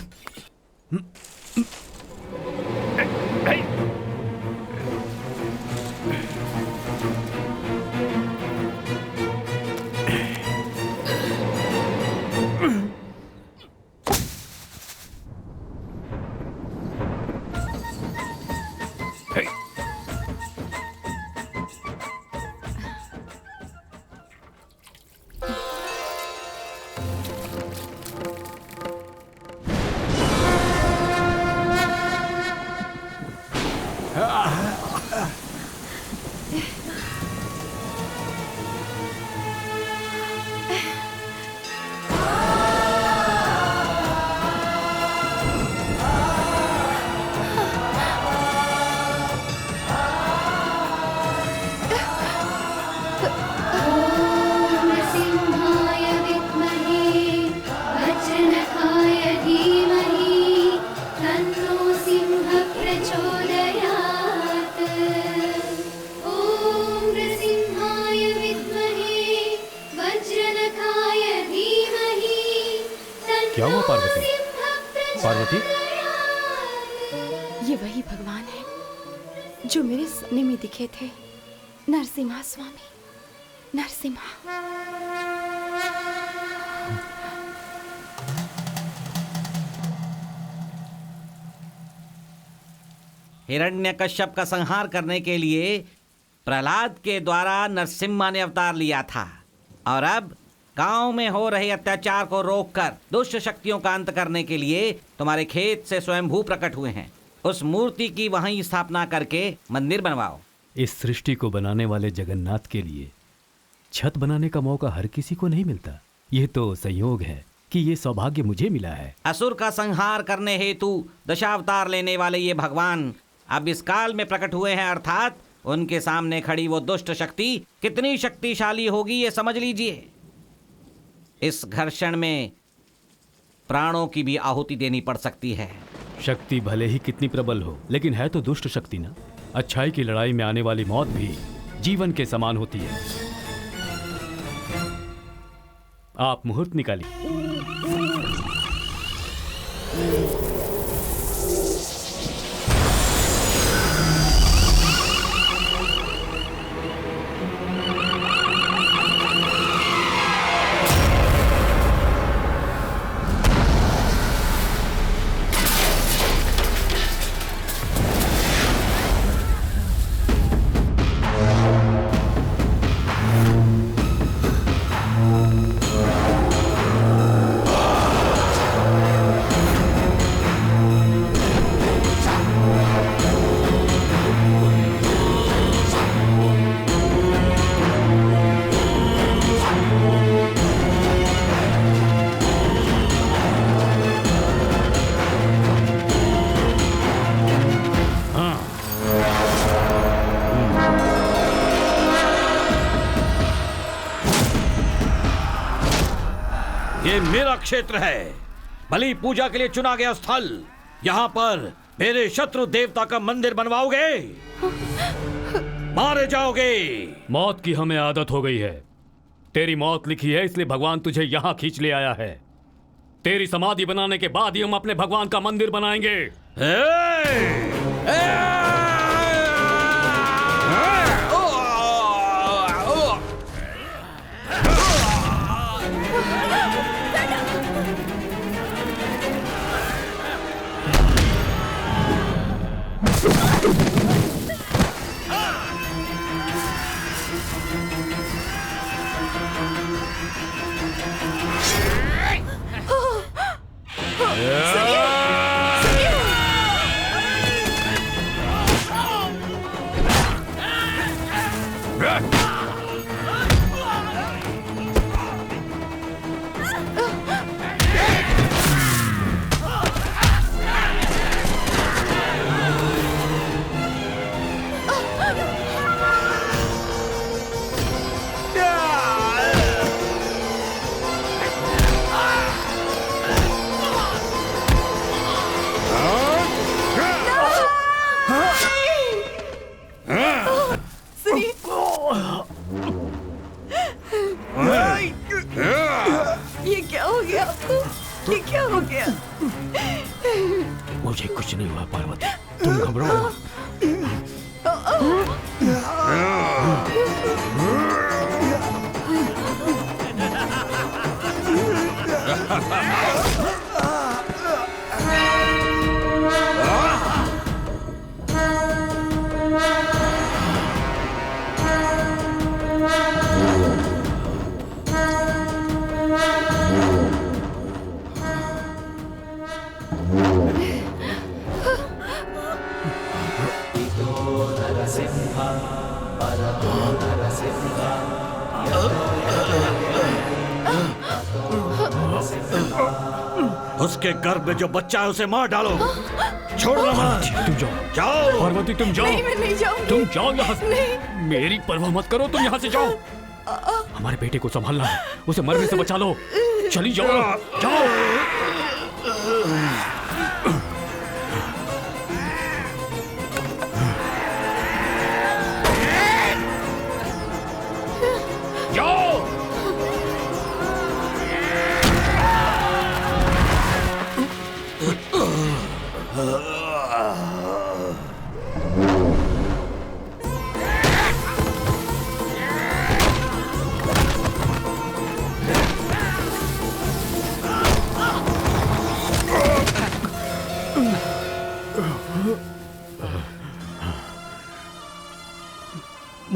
क्या हुआ पार्वती? पार्वती, ये वही भगवान है जो मेरे सपने में दिखे थे। नरसिम्हा स्वामी, नरसिम्हा। हिरण्यकश्यप का संहार करने के लिए प्रहलाद के द्वारा नरसिम्हा ने अवतार लिया था और अब गांव में हो रहे अत्याचार को रोककर दुष्ट शक्तियों का अंत करने के लिए तुम्हारे खेत से स्वयंभू प्रकट हुए हैं। उस मूर्ति की वहीं स्थापना करके मंदिर बनवाओ। इस सृष्टि को बनाने वाले जगन्नाथ के लिए छत बनाने का मौका हर किसी को नहीं मिलता। ये तो संयोग है कि ये सौभाग्य मुझे मिला है। असुर का संहार करने हेतु दशावतार लेने वाले ये भगवान अब इस काल में प्रकट हुए हैं, अर्थात उनके सामने खड़ी वो दुष्ट शक्ति कितनी शक्तिशाली होगी ये समझ लीजिए। इस घर्षण में प्राणों की भी आहुति देनी पड़ सकती है। शक्ति भले ही कितनी प्रबल हो, लेकिन है तो दुष्ट शक्ति ना। अच्छाई की लड़ाई में आने वाली मौत भी जीवन के समान होती है। आप मुहूर्त निकालिए। ये मेरा क्षेत्र है, बलि पूजा के लिए चुना गया स्थल। यहाँ पर मेरे शत्रु देवता का मंदिर बनवाओगे, मारे जाओगे। मौत की हमें आदत हो गई है। तेरी मौत लिखी है, इसलिए भगवान तुझे यहाँ खींच ले आया है। तेरी समाधि बनाने के बाद ही हम अपने भगवान का मंदिर बनाएंगे। ये क्या हो गया आपको? ये क्या हो गया? मुझे कुछ नहीं हुआ पार्वती, तुम घबराओ। उसके गर्भ में जो बच्चा है उसे मार डालो। छोड़ना मत। तुम जाओ, जाओ पार्वती तुम जाओ। नहीं, मैं नहीं जाऊंगी। तुम जाओ यहाँ से। मेरी परवाह मत करो, तुम यहाँ से जाओ। हमारे बेटे को संभालना है, उसे मरने से बचा लो। चली जाओ, जाओ।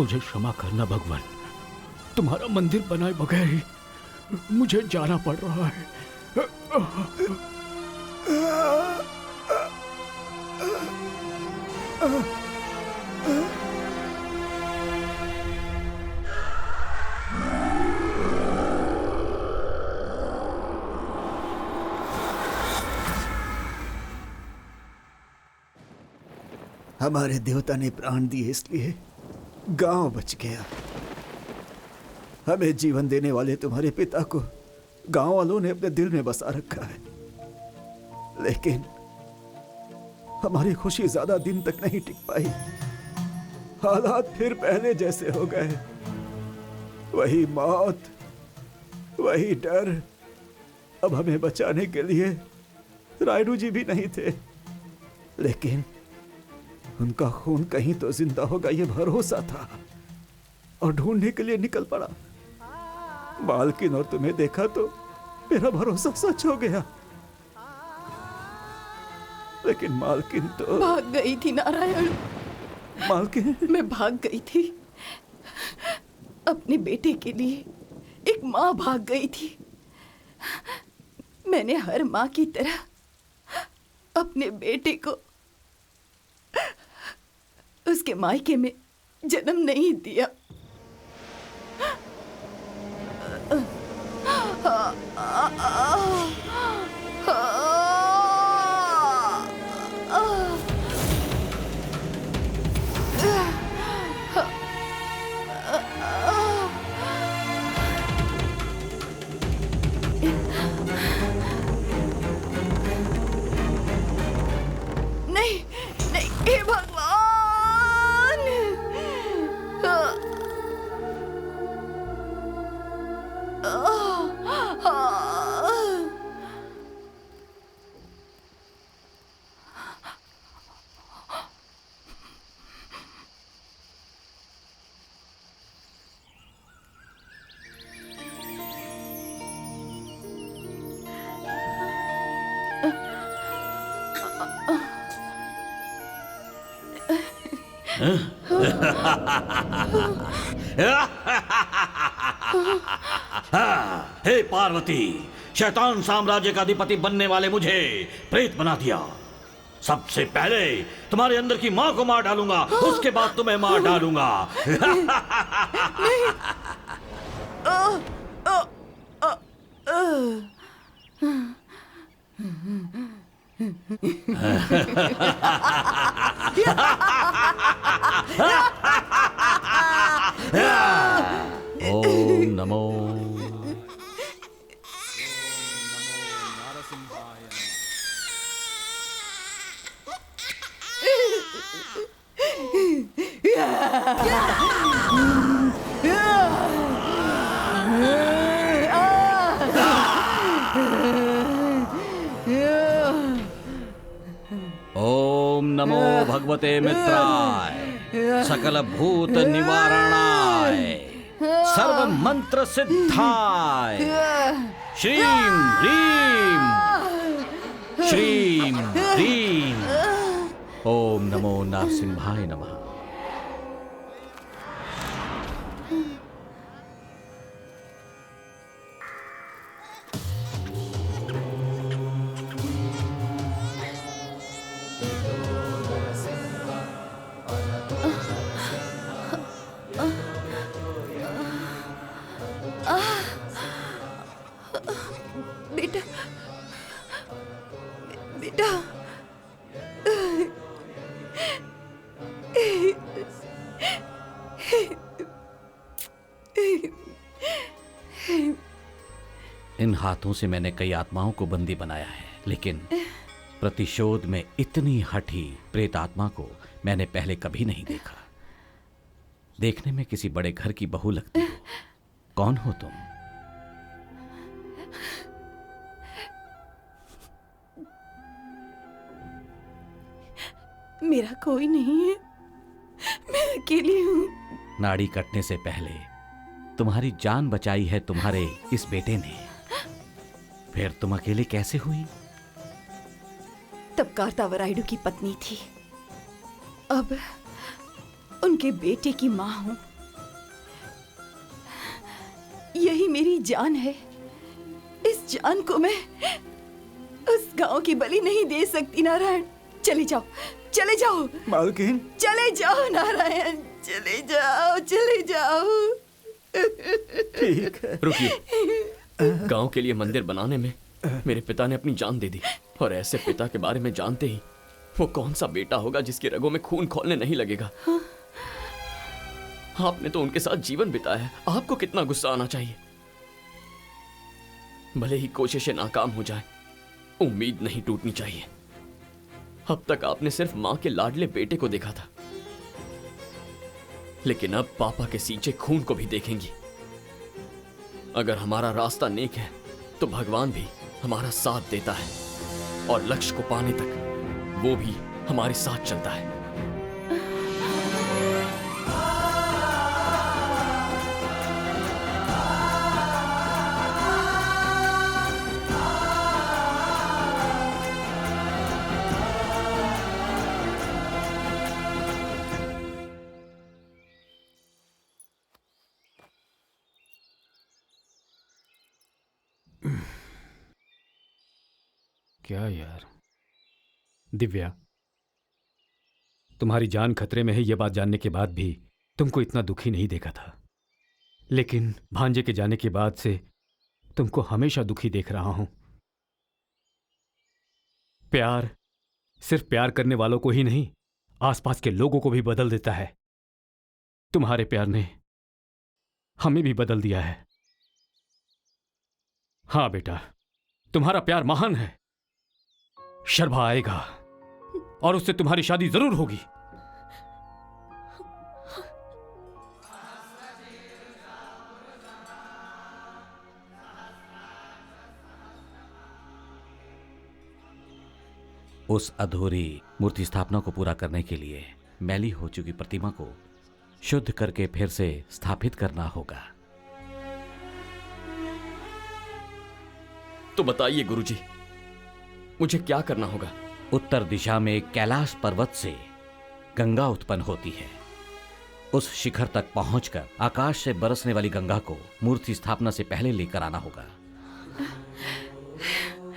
मुझे क्षमा करना भगवान, तुम्हारा मंदिर बनाए बगैर ही मुझे जाना पड़ रहा है। हमारे देवता ने प्राण दिए इसलिए गांव बच गया। हमें जीवन देने वाले तुम्हारे पिता को गांव वालों ने अपने दिल में बसा रखा है, लेकिन हमारी खुशी ज्यादा दिन तक नहीं टिक पाई। हालात फिर पहले जैसे हो गए, वही मौत, वही डर। अब हमें बचाने के लिए रायडू जी भी नहीं थे, लेकिन उनका खून कहीं तो जिंदा होगा ये भरोसा था और ढूंढने के लिए निकल पड़ा। मालकिन और तुम्हें देखा तो मेरा भरोसा सच हो गया, लेकिन मालकिन तो भाग गई थी नारायण। मालकिन मैं भाग गई थी अपने बेटे के लिए। एक माँ भाग गई थी। मैंने हर माँ की तरह अपने बेटे को उसके मायके में जन्म नहीं दिया। नहीं नहीं, हे भगवान। हे पार्वती, शैतान साम्राज्य का अधिपति बनने वाले मुझे प्रेत बना दिया। सबसे पहले तुम्हारे अंदर की माँ को मार डालूंगा, उसके बाद तुम्हें मार डालूंगा। ओम नमो ओम नमो भगवते मित्राय, सकल भूत निवारणाय, सर्व मंत्र सिद्धाय, श्रीम ह्रीम श्रीम ह्रीम। ओम नमो नरसिंहाय नमः। बेटा, बेटा, इन हाथों से मैंने कई आत्माओं को बंदी बनाया है, लेकिन प्रतिशोध में इतनी हठी प्रेत आत्मा को मैंने पहले कभी नहीं देखा। देखने में किसी बड़े घर की बहू लगती हो। कौन हो तुम? मेरा कोई नहीं है, मैं अकेली हूँ। नाड़ी कटने से पहले तुम्हारी जान बचाई है तुम्हारे इस बेटे ने, फिर तुम अकेले कैसे हुई? तब कार्तावरायडू की पत्नी थी, अब उनके बेटे की माँ हूँ। ही मेरी जान है। इस जान को मैं उस गांव की बलि नहीं दे सकती। नारायण, चले जाओ, चले जाओ। मालकिन, चले जाओ नारायण, चले जाओ, चले जाओ। ठीक है। रुकिए। गांव के लिए मंदिर बनाने में मेरे पिता ने अपनी जान दे दी, और ऐसे पिता के बारे में जानते ही वो कौन सा बेटा होगा जिसके रगों में खून खौलने नहीं लगेगा। आपने तो उनके साथ जीवन बिताया है, आपको कितना गुस्सा आना चाहिए। भले ही कोशिशें नाकाम हो जाए, उम्मीद नहीं टूटनी चाहिए। अब तक आपने सिर्फ मां के लाडले बेटे को देखा था, लेकिन अब पापा के सींचे खून को भी देखेंगी। अगर हमारा रास्ता नेक है तो भगवान भी हमारा साथ देता है, और लक्ष्य को पाने तक वो भी हमारे साथ चलता है। क्या यार दिव्या, तुम्हारी जान खतरे में है यह बात जानने के बाद भी तुमको इतना दुखी नहीं देखा था, लेकिन भांजे के जाने के बाद से तुमको हमेशा दुखी देख रहा हूं। प्यार सिर्फ प्यार करने वालों को ही नहीं, आसपास के लोगों को भी बदल देता है। तुम्हारे प्यार ने हमें भी बदल दिया है। हां बेटा, तुम्हारा प्यार महान है। शर्भा आएगा और उससे तुम्हारी शादी जरूर होगी। उस अधूरी मूर्ति स्थापना को पूरा करने के लिए मैली हो चुकी प्रतिमा को शुद्ध करके फिर से स्थापित करना होगा। तो बताइए गुरुजी, मुझे क्या करना होगा? उत्तर दिशा में कैलाश पर्वत से गंगा उत्पन्न होती है। उस शिखर तक पहुंचकर आकाश से बरसने वाली गंगा को मूर्ति स्थापना से पहले लेकर आना होगा।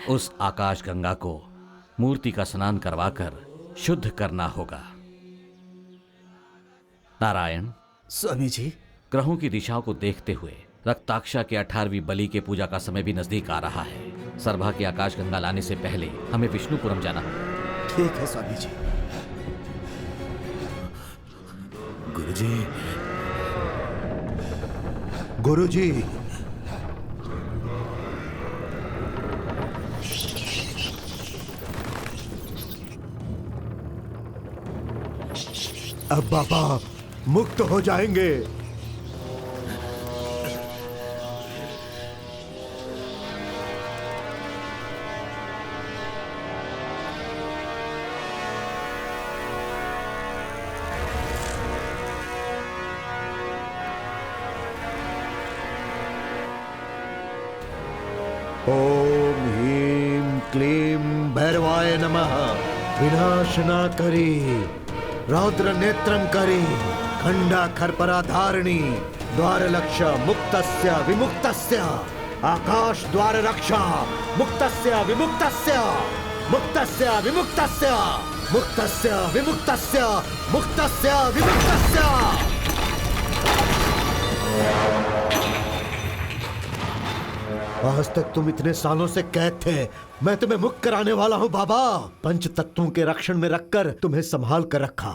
उस आकाश गंगा को मूर्ति का स्नान करवाकर शुद्ध करना होगा। नारायण, स्वामी जी, ग्रहों की दिशाओं को देखते हुए रक्ताक्षा के 18वीं बलि के पूजा का समय भी नजदीक आ रहा है। सरभा की आकाश गंगा लाने से पहले हमें विष्णुपुरम जाना होगा। ठीक है स्वामी जी। गुरुजी, गुरुजी, अब बाबा मुक्त हो जाएंगे। ओम ह्रीं क्लीं भैरवाय नमः। विनाशना करी, रौद्र नेत्रम करी, खंडा खरपरा धारिणी, द्वार लक्ष मुक्तस्य विमुक्तस्य, आकाश द्वार रक्षा मुक्तस्य विमुक्तस्य, मुक्तस्य विमुक्तस्य, मुक्तस्य विमुक्तस्य, मुक्तस्य विमुक्तस्य। आज तक तुम इतने सालों से कैद थे, मैं तुम्हें मुक्त कराने वाला हूँ बाबा। पंच तत्वों के रक्षण में रखकर तुम्हें संभाल कर रखा।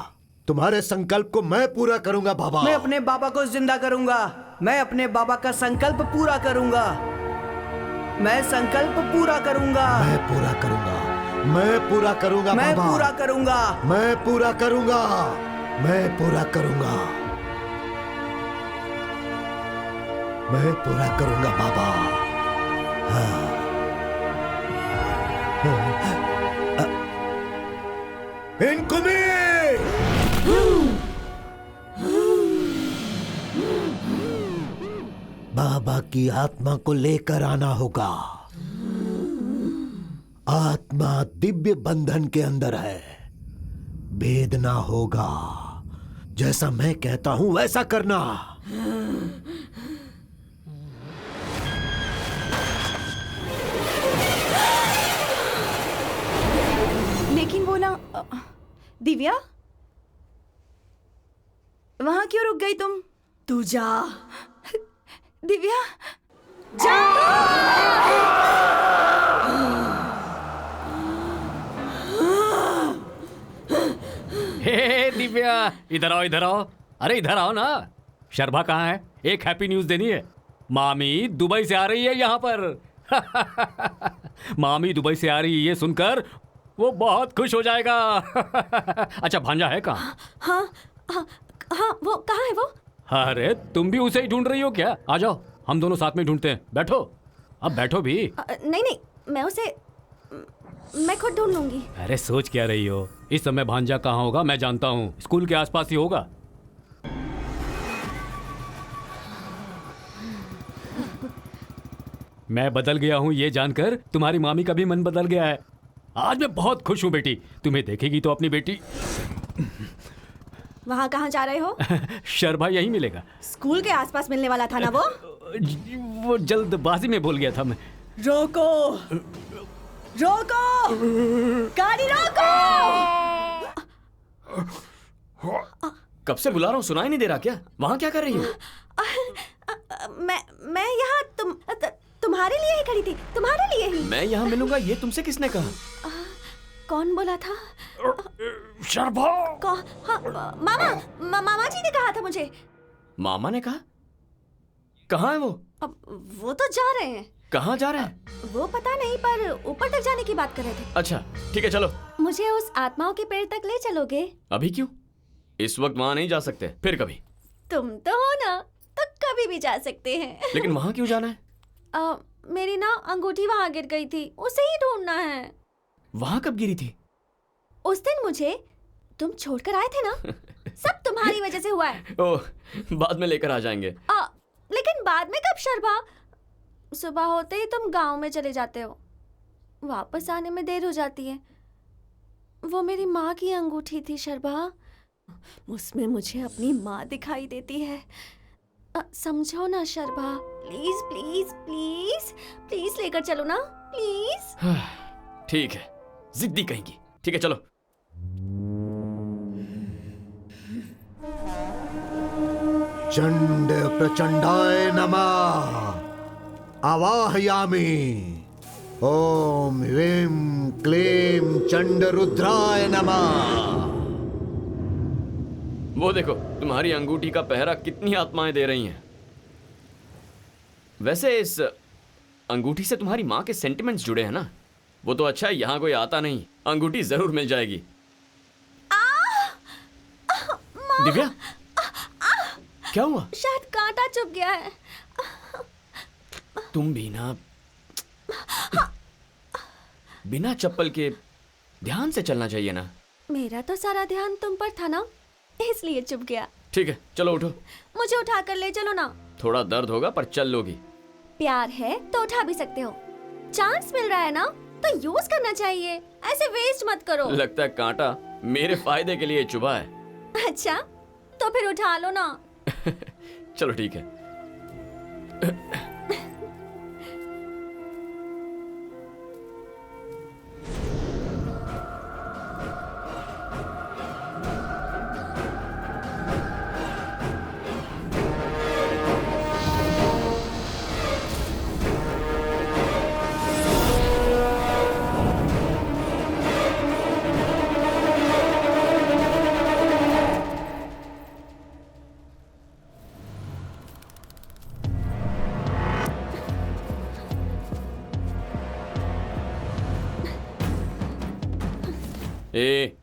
तुम्हारे संकल्प को मैं पूरा करूंगा बाबा। मैं अपने बाबा को जिंदा करूंगा। मैं अपने बाबा का संकल्प पूरा करूंगा। मैं संकल्प पूरा करूंगा। मैं पूरा करूंगा। मैं पूरा करूंगा मैं बाबा। पूरा करूंगा। मैं पूरा करूंगा। मैं पूरा करूंगा। मैं पूरा करूंगा बाबा। इनकुमी! बाबा की आत्मा को लेकर आना होगा। आत्मा दिव्य बंधन के अंदर है, भेदना होगा। जैसा मैं कहता हूं वैसा करना। दिव्या, वहां क्यों रुक गई तुम? तू जा। दिव्या, जा। हे दिव्या, इधर आओ इधर आओ। अरे इधर आओ ना। शर्मा कहाँ है? एक हैप्पी न्यूज देनी है। मामी दुबई से आ रही है यहाँ पर। मामी दुबई से आ रही है, ये सुनकर वो बहुत खुश हो जाएगा। अच्छा भांजा है कहाँ? हाँ हाँ हाँ, वो कहाँ है वो? अरे तुम भी उसे ही ढूंढ रही हो क्या? आ जाओ, हम दोनों साथ में ढूंढते हैं। बैठो, अब बैठो भी। नहीं नहीं, मैं खुद ढूंढ लूंगी। अरे सोच क्या रही हो? इस समय भांजा कहाँ होगा मैं जानता हूँ। स्कूल के आसपास ही होगा। मैं बदल गया हूँ ये जानकर तुम्हारी मामी का भी मन बदल गया है। आज मैं बहुत खुश हूँ बेटी। तुम्हें देखेगी तो अपनी बेटी। वहाँ कहाँ जा रहे हो? शर्मा यही मिलेगा। स्कूल के आसपास मिलने वाला था ना वो? वो जल्दबाजी में बोल गया था मैं। रोको, रोको, गाड़ी रोको। कब से बुला रहा हूँ, सुनाई नहीं दे रहा क्या? वहाँ क्या कर रही हो? मैं यहाँ तुम्हारे लिए ही खड़ी थी, तुम्हारे लिए ही। मैं यहाँ मिलूंगा ये तुमसे किसने कहा? कौन बोला था? शर्मा। हाँ, मामा जी ने कहा था मुझे। मामा ने कहा? कहाँ है वो? अब वो तो जा रहे हैं। कहाँ जा रहे हैं? वो पता नहीं, पर ऊपर तक जाने की बात कर रहे थे। अच्छा ठीक है, चलो। मुझे उस आत्माओं के पेड़ तक ले चलोगे? अभी क्यों? इस वक्त वहाँ नहीं जा सकते, फिर कभी। तुम तो हो ना, तो कभी भी जा सकते हैं। लेकिन वहाँ क्यों जाना है? मेरी ना अंगूठी वहाँ गिर गई थी, उसे ही ढूंढना है। वहाँ कब गिरी थी? उस दिन मुझे तुम छोड़कर आए थे ना, सब तुम्हारी वजह से हुआ है। ओह, बाद में लेकर आ जाएंगे। लेकिन बाद में कब शर्मा? सुबह होते ही तुम गांव में चले जाते हो, वापस आने में देर हो जाती है। वो मेरी माँ की अंगूठी थी शर्मा, उसमें मुझे अपनी माँ दिखाई देती है। समझो ना Sharma, please please please please लेकर चलो ना, प्लीज। ठीक है, जिद्दी कहेंगी। ठीक है चलो। चंड प्रचंडाय नमः। आवाहयामि। ओम ह्रीं क्लीं चंड रुद्राय नमः। वो देखो, तुम्हारी अंगूठी का पहरा कितनी आत्माएं दे रही हैं। वैसे इस अंगूठी से तुम्हारी माँ के सेंटिमेंट्स जुड़े हैं ना? वो तो अच्छा है, यहाँ कोई आता नहीं, अंगूठी जरूर मिल जाएगी। दिव्या, क्या हुआ? शायद कांटा चुभ गया है। तुम भी ना बिना चप्पल के ध्यान से चलना चाहिए ना। मेरा तो सारा ध्यान तुम पर था ना, इसलिए चुभ गया। ठीक है चलो, उठो। मुझे उठाकर ले चलो ना। थोड़ा दर्द होगा पर चल लोगी। प्यार है तो उठा भी सकते हो, चांस मिल रहा है ना तो यूज करना चाहिए, ऐसे वेस्ट मत करो। लगता है कांटा मेरे फायदे के लिए चुभा है। अच्छा तो फिर उठा लो ना। चलो ठीक है।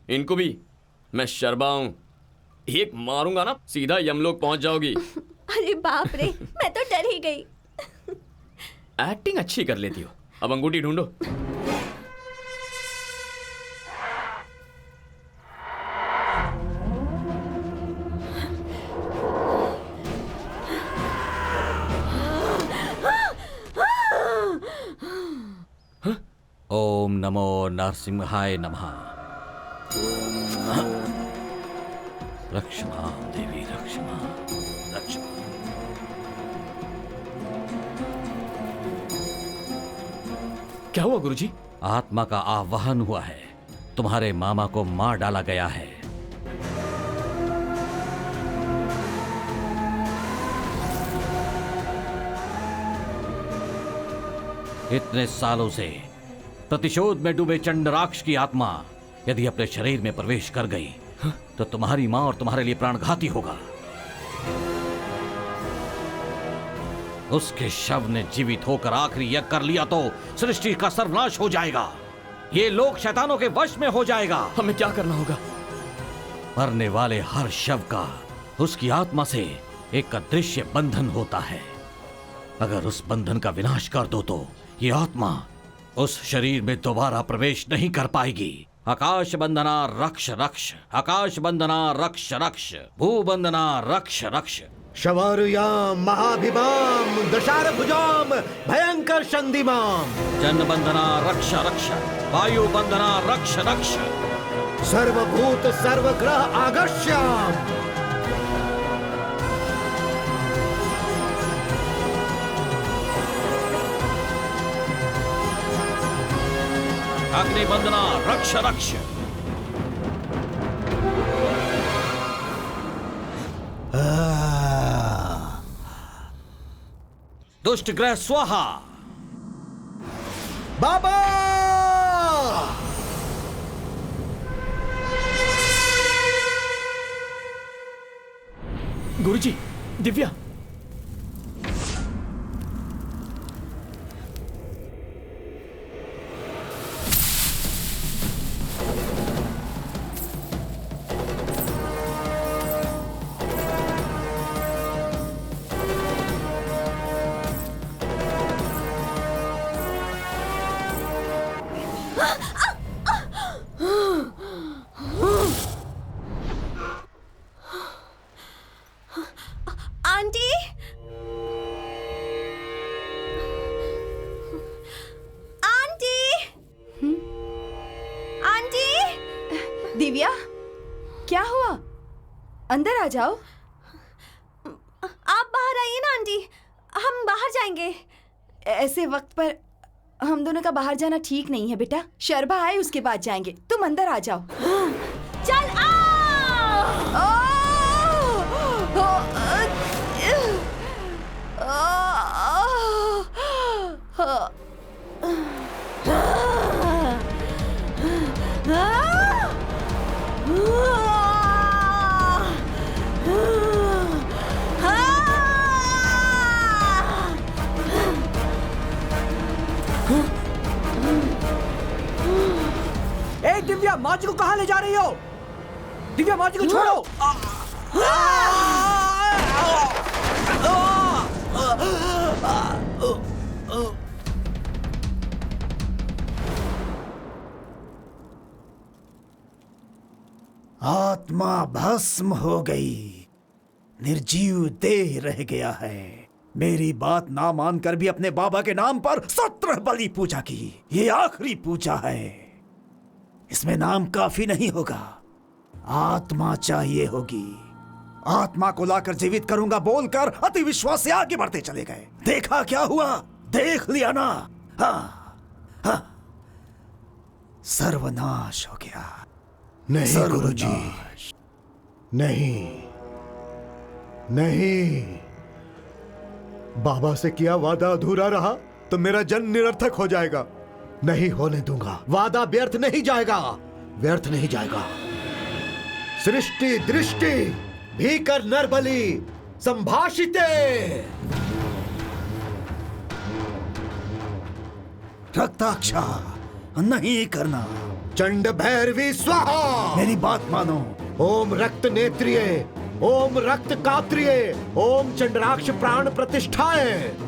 इनको भी मैं शर्मा हूं, एक मारूंगा ना सीधा यमलोक पहुंच जाओगी। अरे बाप रे, मैं तो डर ही गई। एक्टिंग अच्छी कर लेती हो। अब अंगूठी ढूंढो। ओम नमो नरसिंहाय नमः। रक्षमा देवी रक्षमा रक्षमा। क्या हुआ गुरुजी? आत्मा का आवाहन हुआ है, तुम्हारे मामा को मार डाला गया है। इतने सालों से प्रतिशोध में डूबे चंडराक्ष की आत्मा यदि अपने शरीर में प्रवेश कर गई तो तुम्हारी मां और तुम्हारे लिए प्राणघाती होगा। उसके शव ने जीवित होकर आखिरी यज्ञ कर लिया तो सृष्टि का सर्वनाश हो जाएगा। ये लोक शैतानों के वश में हो जाएगा। हमें क्या करना होगा? मरने वाले हर शव का उसकी आत्मा से एक अदृश्य बंधन होता है। अगर उस बंधन का विनाश कर दो तो ये आत्मा उस शरीर में दोबारा प्रवेश नहीं कर पाएगी। आकाश बंधना रक्ष रक्ष, आकाश बंधना रक्ष रक्ष, भूबंधना रक्ष रक्ष। शवारुयाम महाभिमाम दशारभुजाम भयंकर संधिमाम। जन बंधना रक्ष रक्ष, वायु बंधना रक्ष रक्ष। सर्वभूत सर्वग्रह आगस्याम। अग्नि बंधना रक्ष रक्ष। दुष्ट ग्रह स्वाहा। बाबा गुरुजी, Divya. Aunty, aunty, aunty. Divya, क्या हुआ? अंदर आ जाओ। आप बाहर आइए ना आंटी, हम बाहर जाएंगे। ऐसे वक्त पर हम दोनों का बाहर जाना ठीक नहीं है बेटा। शर्बा आए उसके बाद जाएंगे। तुम अंदर आ जाओ। चल आ। ए दिव्या, माँ जी को कहाँ ले जा रही हो? दिव्या, माँ जी को छोड़ो। आत्मा भस्म हो गई, निर्जीव देह रह गया है। मेरी बात ना मानकर भी अपने बाबा के नाम पर 17 बलि पूजा की। ये आखिरी पूजा है, इसमें नाम काफी नहीं होगा, आत्मा चाहिए होगी। आत्मा को लाकर जीवित करूंगा बोलकर अति विश्वास से आगे बढ़ते चले गए। देखा क्या हुआ? देख लिया ना? हाँ, हाँ, सर्वनाश हो गया। नहीं गुरुजी, नहीं नहीं। बाबा से किया वादा अधूरा रहा तो मेरा जन्म निरर्थक हो जाएगा। नहीं होने दूंगा। वादा व्यर्थ नहीं जाएगा, व्यर्थ नहीं जाएगा। सृष्टि दृष्टि भीकर नरबली संभाषिते। रक्ताक्षा नहीं करना। चंड भैरवी स्वाहा। मेरी बात मानो। ओम रक्त नेत्रिय, ओम रक्त कात्रिय, ओम चंद्राक्ष प्राण प्रतिष्ठाय,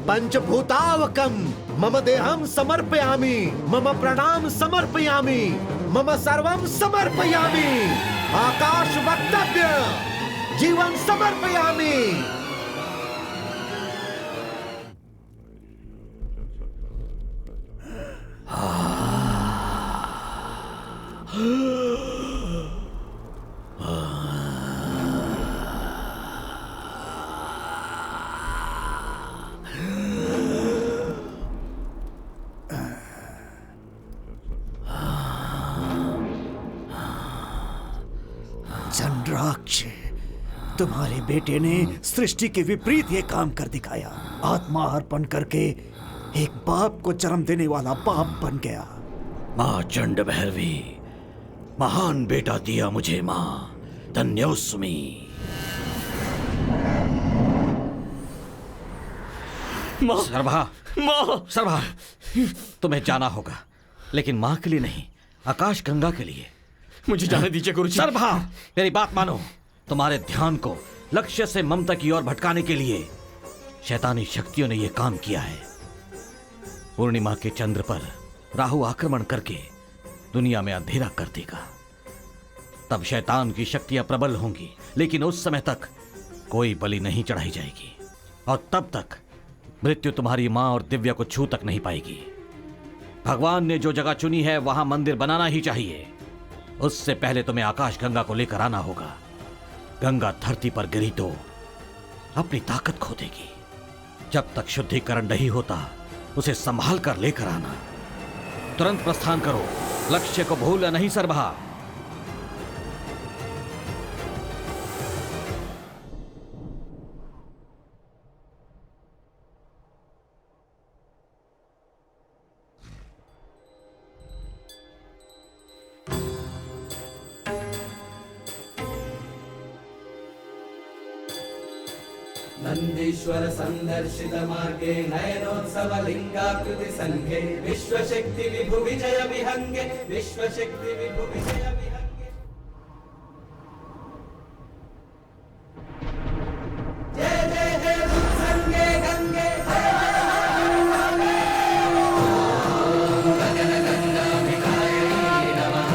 पंचभूतावकम मम देहम समर्पयामि, मम प्रणाम समर्पयामि, मम सर्वम समर्पयामि, आकाश वक्तव्य जीवन समर्पयामि। चंद्राक्ष, तुम्हारे बेटे ने सृष्टि के विपरीत ये काम कर दिखाया। आत्मा अर्पण करके एक बाप को जन्म देने वाला बाप बन गया। माँ चंड भैरवी, महान बेटा दिया मुझे माँ, धन्योस्मी। सरभा, माँ, सरभा, तुम्हें जाना होगा, लेकिन माँ के लिए नहीं, आकाश गंगा के लिए। मुझे जाने दीजिए गुरुजी। सरभा, मेरी बात मानो। तुम्हारे ध्यान को लक्ष्य से ममता की ओर भटकाने के लिए शैतानी शक्तियों ने यह काम किया है। पूर्णिमा के चंद्र पर राहु आक्रमण करके दुनिया में अंधेरा कर देगा। तब शैतान की शक्तियां प्रबल होंगी, लेकिन उस समय तक कोई बलि नहीं चढ़ाई जाएगी, और तब तक मृत्यु तुम्हारी मां और दिव्या को छू तक नहीं पाएगी। भगवान ने जो जगह चुनी है वहां मंदिर बनाना ही चाहिए। उससे पहले तुम्हें आकाश गंगा को लेकर आना होगा। गंगा धरती पर गिरी तो अपनी ताकत खो देगी। जब तक शुद्धिकरण नहीं होता उसे संभाल कर लेकर आना। तुरंत प्रस्थान करो, लक्ष्य को भूलना नहीं सरभा। नन्दीश्वर संदर्शित मार्गे नयनोत्सव लिंगाकृति संघे विश्वशक्ति विभु विजय विहंगे विश्वशक्ति विभु विजय विहंगे। जय जय हे संगे गंगे हर हर हर ओम गगन गंगा विकारिणी नमः।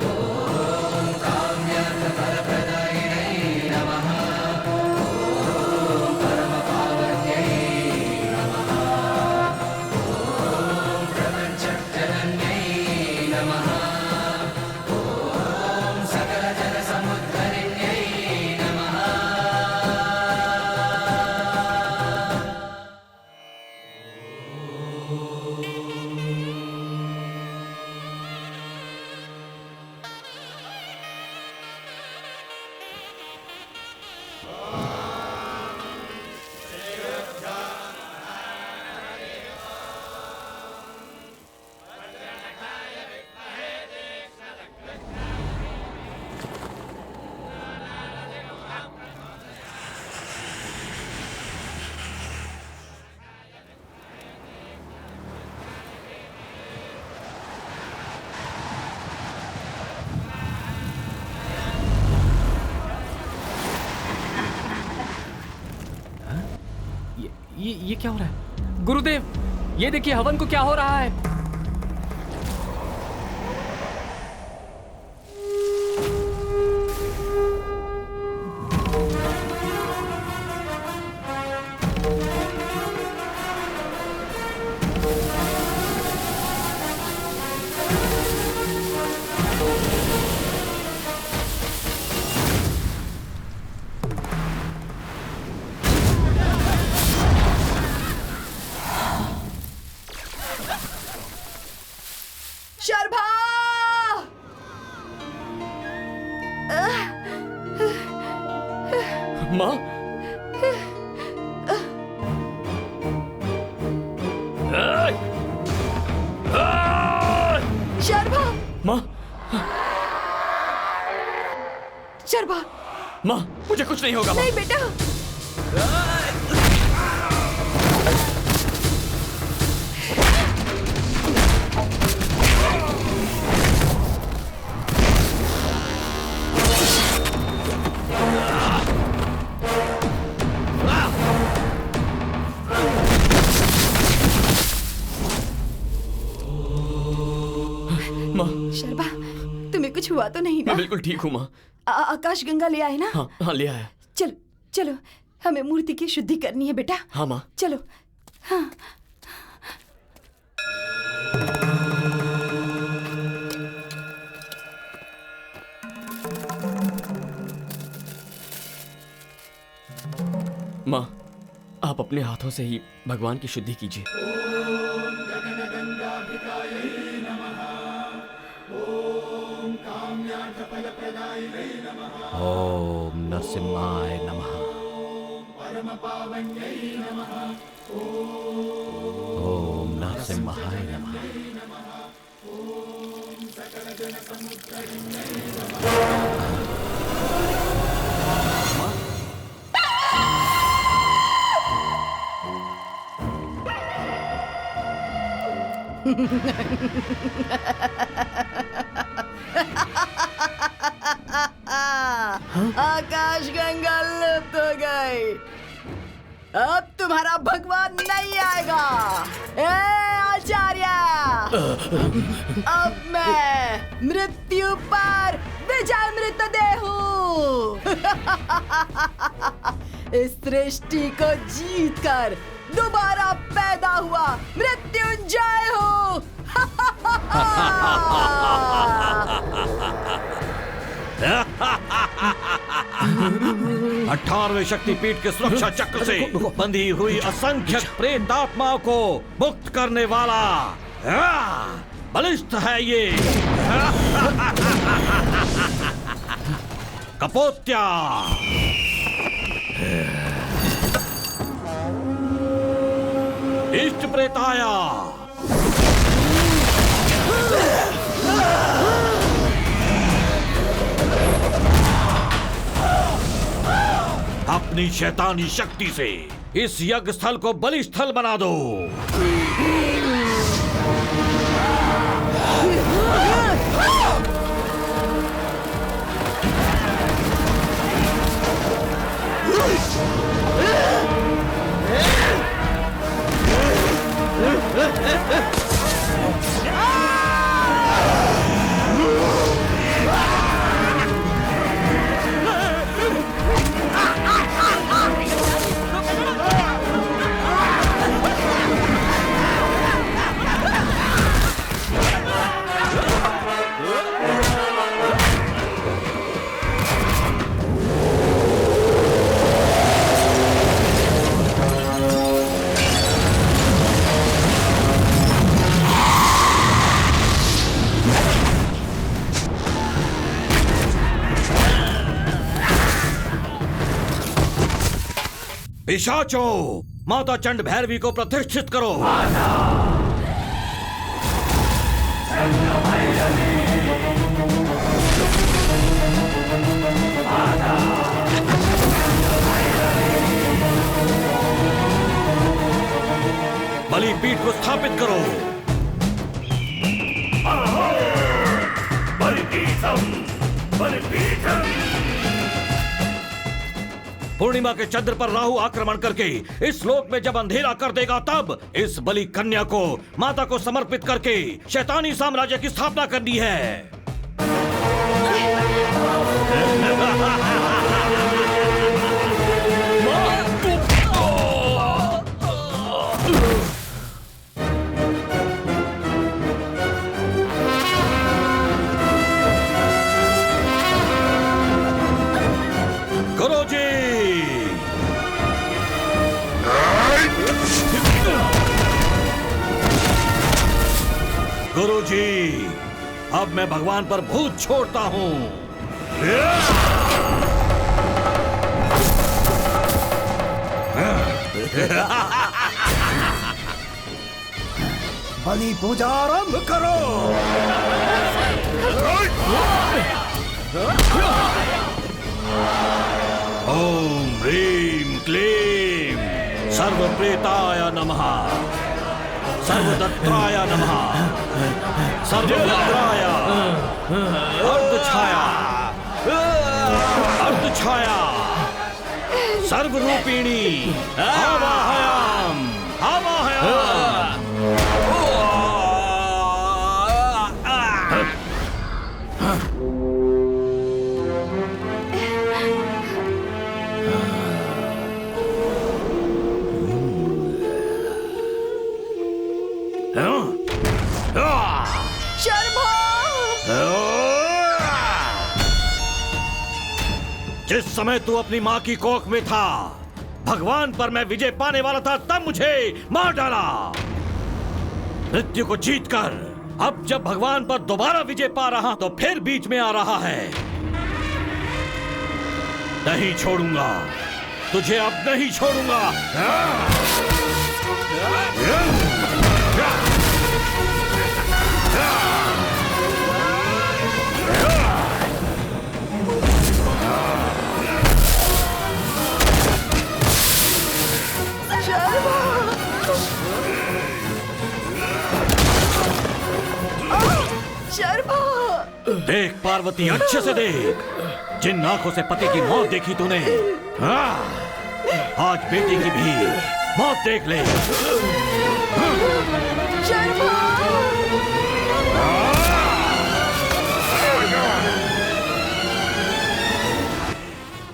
ओम काम्यार्थ फलप्रदायिनी नमः। ये क्या हो रहा है? गुरुदेव, ये देखिए हवन को क्या हो रहा है। माँ, शर्मा, माँ, शर्मा, माँ, मुझे कुछ नहीं होगा। नहीं बेटा। शर्मा, तुम्हें कुछ हुआ तो नहीं ना? मैं बिल्कुल ठीक हूँ माँ। आकाश गंगा ले आए ना? हाँ हाँ, ले आया। चलो चलो, हमें मूर्ति की शुद्धि करनी है बेटा। हाँ माँ। चलो। हाँ। माँ, आप अपने हाथों से ही भगवान की शुद्धि कीजिए। ओम नरसिम्हाय नमः। ओम नरसिम्हाय नमः। आकाश गंगा लुप्त हो गई। अब तुम्हारा भगवान नहीं आएगा। ए आचार्य, अब मैं मृत्यु पर विजय मृतदेह हूँ। इस सृष्टि को जीतकर दोबारा पैदा हुआ मृत्युंजय हूँ। 18वें शक्तिपीठ के सुरक्षा चक्र से बंधी हुई असंख्य प्रेतात्माओं को मुक्त करने वाला बलिष्ठ है ये कपोत्या। इष्ट प्रेताया, अपनी शैतानी शक्ति से इस यज्ञ स्थल को बलि स्थल बना दो। पिशाचों, माता चंड भैरवी को प्रतिष्ठित करो। बलिपीठ को स्थापित करो। बलिपीठम, बलिपीठम। पूर्णिमा के चंद्र पर राहु आक्रमण करके इस लोक में जब अंधेरा कर देगा, तब इस बलि कन्या को माता को समर्पित करके शैतानी साम्राज्य की स्थापना करनी है। गुरुजी, गुरुजी, अब मैं भगवान पर भूत छोड़ता हूं। बलि पूजा आरंभ करो। ओम ह्रीं क्लीं सर्वप्रेताय नमः, सर्वदत्ताय नमः, सर्वभद्राय, अर्धछाया, अर्धछाया, सर्वरूपिणी, आवाहयाम, आवाहयाम। जिस समय तू अपनी माँ की कोख में था, भगवान पर मैं विजय पाने वाला था, तब मुझे मार डाला। मृत्यु को जीतकर अब जब भगवान पर दोबारा विजय पा रहा, तो फिर बीच में आ रहा है। नहीं छोड़ूंगा, तुझे अब नहीं छोड़ूंगा। देख पार्वती, अच्छे से देख। जिन आंखों से पति की मौत देखी तूने, आज बेटी की भी मौत देख ले।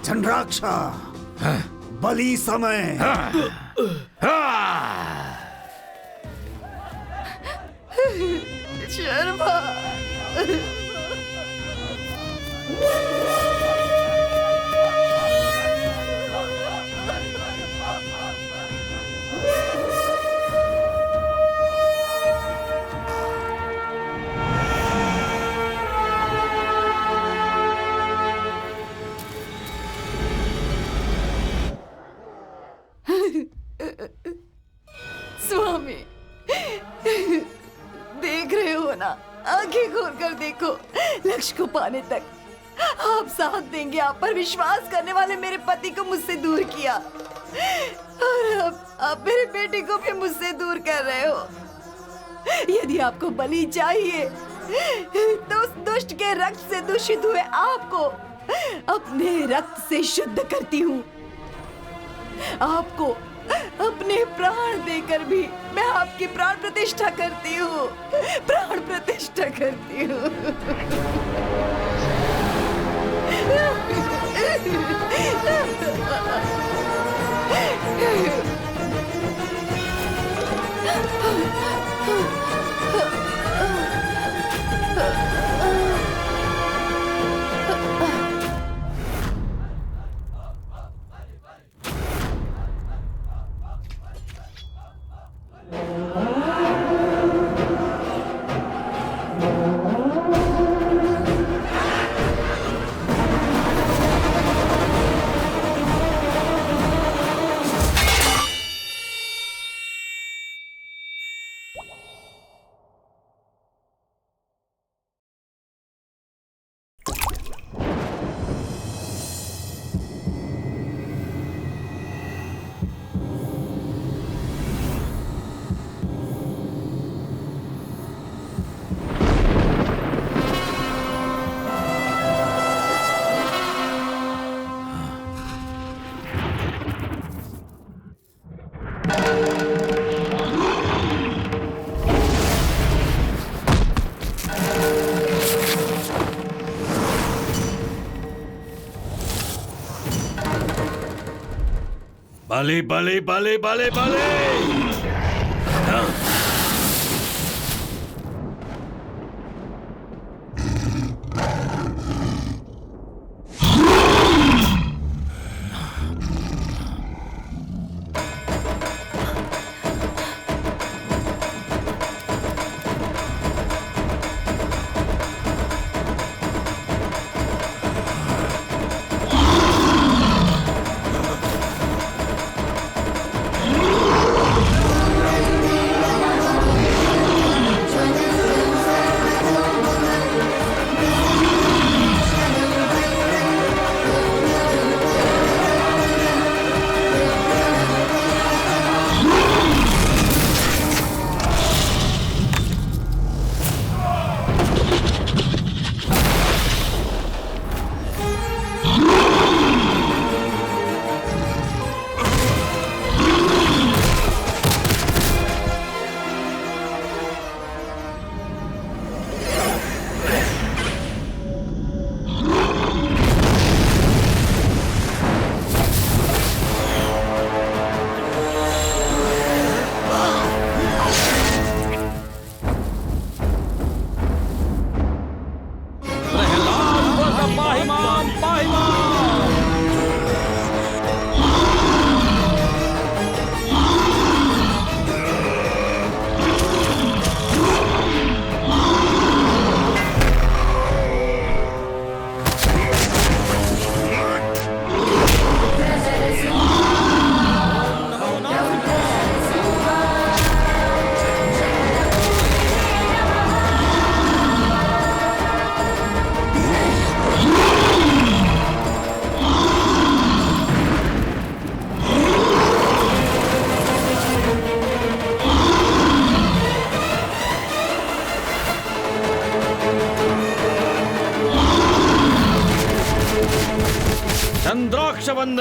चंद्राक्षा, बलि समय। शर्मा, स्वामी, देख रहे हो ना, आंखें खोल कर देखो। लक्ष्य को पाने तक आप साथ देंगे। आप पर विश्वास करने वाले मेरे पति को मुझसे दूर किया, और अब आप मेरे बेटे को भी मुझसे दूर कर रहे हो। यदि आपको बलि चाहिए तो उस दुष्ट के रक्त से दूषित हुए आपको अपने रक्त से शुद्ध करती हूँ। आपको अपने प्राण देकर भी मैं आपकी प्राण प्रतिष्ठा करती हूँ, प्राण प्रतिष्ठा करती हूँ। बलि बलि बलि बलि बलि।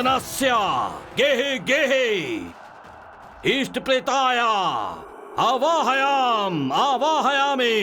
गणस्य गेहे गेहे इष्ट प्रेताय आवाहयाम आवाहयामि।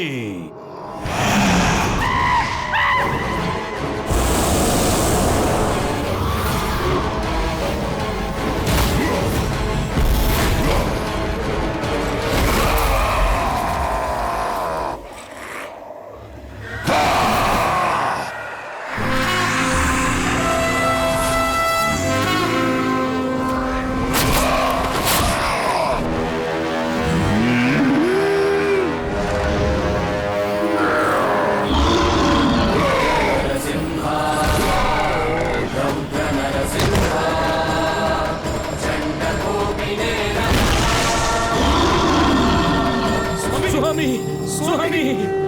स्वामी स्वामी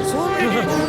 स्वामी